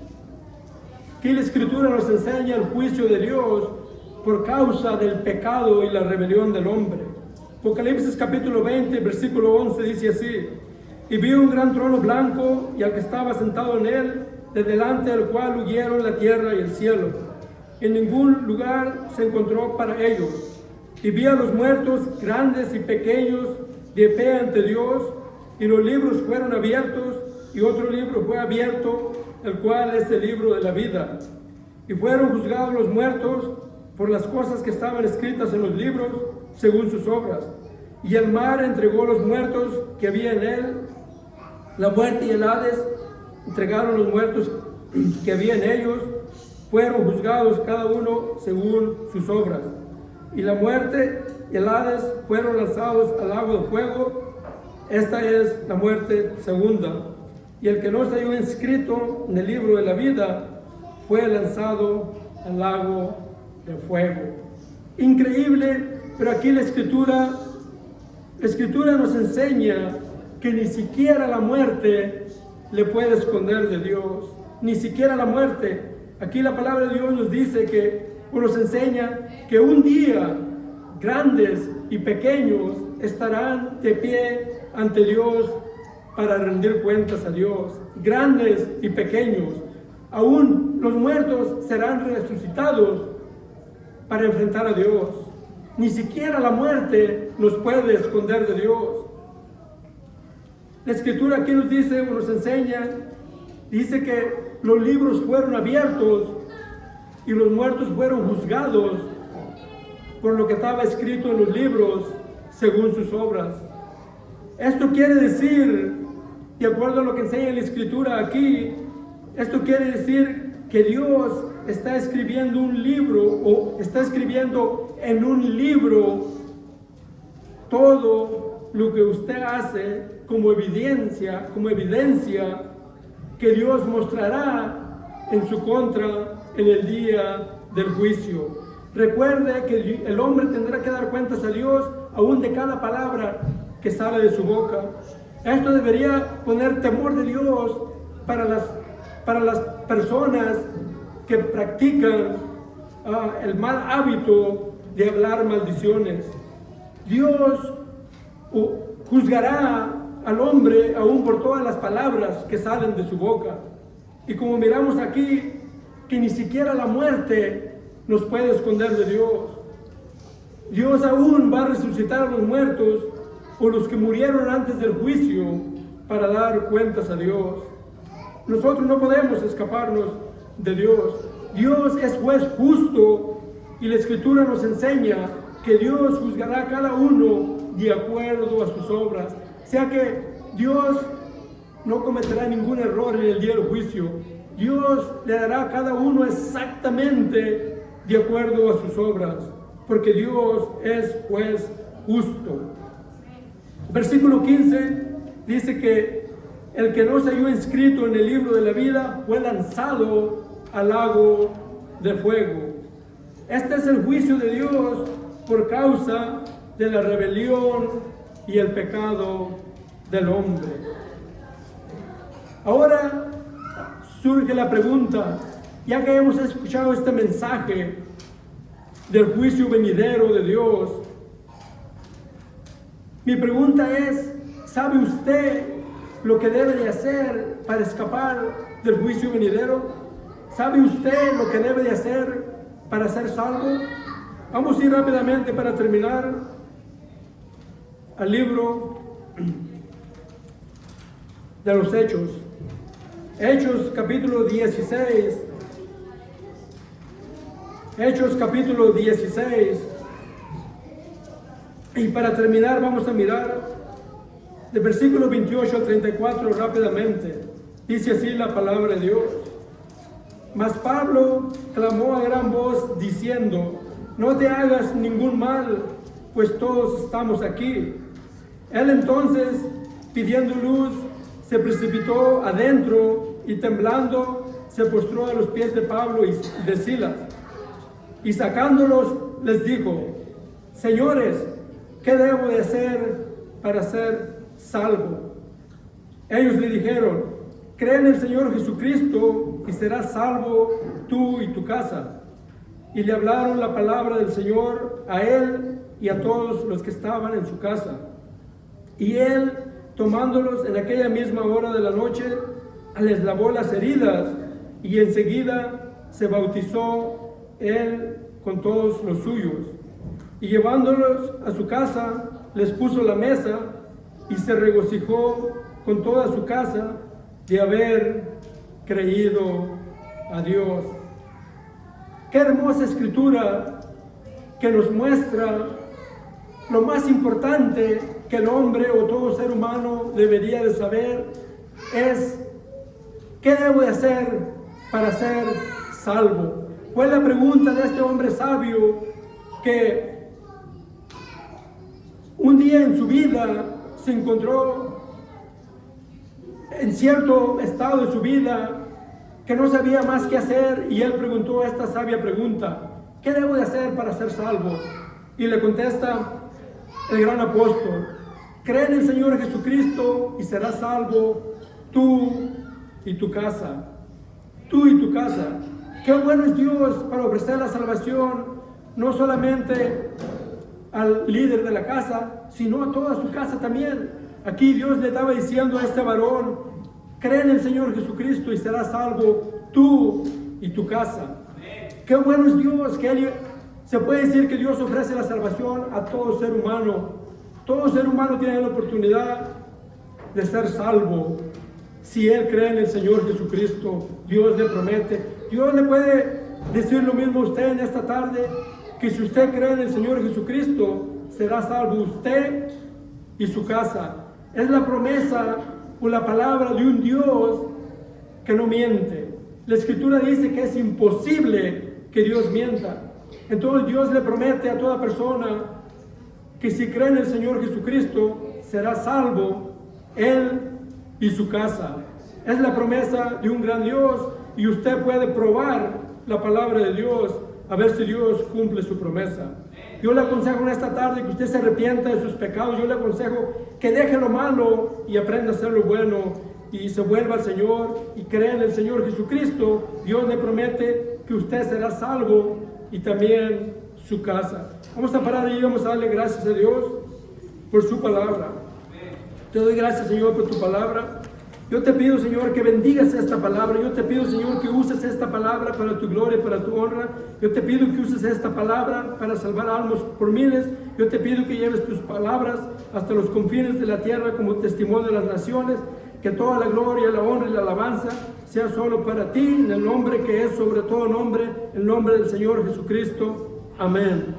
Speaker 1: Aquí la Escritura nos enseña el juicio de Dios por causa del pecado y la rebelión del hombre. Apocalipsis, capítulo 20, versículo 11, dice así: y vi un gran trono blanco y al que estaba sentado en él, de delante del cual huyeron la tierra y el cielo. En ningún lugar se encontró para ellos. Y vi a los muertos, grandes y pequeños, de pie ante Dios, y los libros fueron abiertos, y otro libro fue abierto, el cual es el libro de la vida. Y fueron juzgados los muertos por las cosas que estaban escritas en los libros, según sus obras. Y el mar entregó los muertos que había en él. La muerte y el Hades entregaron los muertos que había en ellos. Fueron juzgados cada uno según sus obras. Y la muerte y el Hades fueron lanzados al lago de fuego. Esta es la muerte segunda. Y el que no se halló inscrito en el libro de la vida fue lanzado al lago de fuego. Increíble, pero aquí la Escritura nos enseña que ni siquiera la muerte le puede esconder de Dios. Ni siquiera la muerte. Aquí la palabra de Dios nos dice nos enseña que un día grandes y pequeños estarán de pie ante Dios para rendir cuentas a Dios. Grandes y pequeños. Aún los muertos serán resucitados para enfrentar a Dios. Ni siquiera la muerte nos puede esconder de Dios. La Escritura aquí nos dice o nos enseña, dice que los libros fueron abiertos y los muertos fueron juzgados por lo que estaba escrito en los libros según sus obras. Esto quiere decir, de acuerdo a lo que enseña la Escritura aquí, esto quiere decir que Dios está escribiendo un libro o está escribiendo en un libro todo lo que usted hace como evidencia que Dios mostrará en su contra en el día del juicio. Recuerde que el hombre tendrá que dar cuentas a Dios aún de cada palabra que sale de su boca. Esto debería poner temor de Dios para las personas que practican el mal hábito de hablar maldiciones. Dios juzgará al hombre aún por todas las palabras que salen de su boca. Y como miramos aquí, que ni siquiera la muerte nos puede esconder de Dios. Dios aún va a resucitar a los muertos o los que murieron antes del juicio para dar cuentas a Dios. Nosotros no podemos escaparnos de Dios. Dios es juez justo y la Escritura nos enseña que Dios juzgará a cada uno de acuerdo a sus obras. O sea que Dios no cometerá ningún error en el día del juicio. Dios le dará a cada uno exactamente de acuerdo a sus obras, porque Dios es juez justo. Versículo 15 dice que el que no se halló inscrito en el libro de la vida fue lanzado al lago de fuego. Este es el juicio de Dios por causa de la rebelión y el pecado del hombre. Ahora surge la pregunta, ya que hemos escuchado este mensaje del juicio venidero de Dios, mi pregunta es, ¿sabe usted lo que debe de hacer para escapar del juicio venidero? ¿Sabe usted lo que debe de hacer para ser salvo? Vamos a ir rápidamente para terminar al libro de los Hechos. Hechos capítulo 16. Hechos capítulo 16. Y para terminar vamos a mirar del versículo 28 al 34 rápidamente. Dice así la palabra de Dios. Mas Pablo clamó a gran voz diciendo: no te hagas ningún mal, pues todos estamos aquí. Él entonces, pidiendo luz, se precipitó adentro y temblando se postró a los pies de Pablo y de Silas. Y sacándolos les dijo: señores, ¿qué debo de hacer para ser salvo? Ellos le dijeron: cree en el Señor Jesucristo y serás salvo tú y tu casa. Y le hablaron la palabra del Señor a él y a todos los que estaban en su casa. Y él, tomándolos en aquella misma hora de la noche, les lavó las heridas y enseguida se bautizó él con todos los suyos. Y llevándolos a su casa, les puso la mesa y se regocijó con toda su casa de haber creído a Dios. Qué hermosa escritura que nos muestra lo más importante que el hombre o todo ser humano debería de saber es: ¿qué debo de hacer para ser salvo? Fue la pregunta de este hombre sabio que un día en su vida se encontró en cierto estado de su vida que no sabía más qué hacer, y él preguntó esta sabia pregunta: ¿qué debo de hacer para ser salvo? Y le contesta el gran apóstol: cree en el Señor Jesucristo y serás salvo tú y tu casa. Tú y tu casa. Qué bueno es Dios para ofrecer la salvación no solamente al líder de la casa, sino a toda su casa también. Aquí Dios le estaba diciendo a este varón: cree en el Señor Jesucristo y serás salvo tú y tu casa. Qué bueno es Dios, que se puede decir que Dios ofrece la salvación a todo ser humano. Todo ser humano tiene la oportunidad de ser salvo si él cree en el Señor Jesucristo. Dios le promete. Dios le puede decir lo mismo a usted en esta tarde, que si usted cree en el Señor Jesucristo, será salvo usted y su casa. Es la promesa o la palabra de un Dios que no miente. La Escritura dice que es imposible que Dios mienta. Entonces Dios le promete a toda persona que si cree en el Señor Jesucristo, será salvo él y su casa. Es la promesa de un gran Dios y usted puede probar la palabra de Dios a ver si Dios cumple su promesa. Yo le aconsejo en esta tarde que usted se arrepienta de sus pecados. Yo le aconsejo que deje lo malo y aprenda a hacer lo bueno y se vuelva al Señor y crea en el Señor Jesucristo. Dios le promete que usted será salvo y también su casa. Vamos a parar ahí, vamos a darle gracias a Dios por su palabra. Te doy gracias, Señor, por tu palabra. Yo te pido, Señor, que bendigas esta palabra. Yo te pido, Señor, que uses esta palabra para tu gloria y para tu honra. Yo te pido que uses esta palabra para salvar almas por miles. Yo te pido que lleves tus palabras hasta los confines de la tierra como testimonio de las naciones. Que toda la gloria, la honra y la alabanza sea solo para ti, en el nombre que es sobre todo nombre, el nombre del Señor Jesucristo. Amén.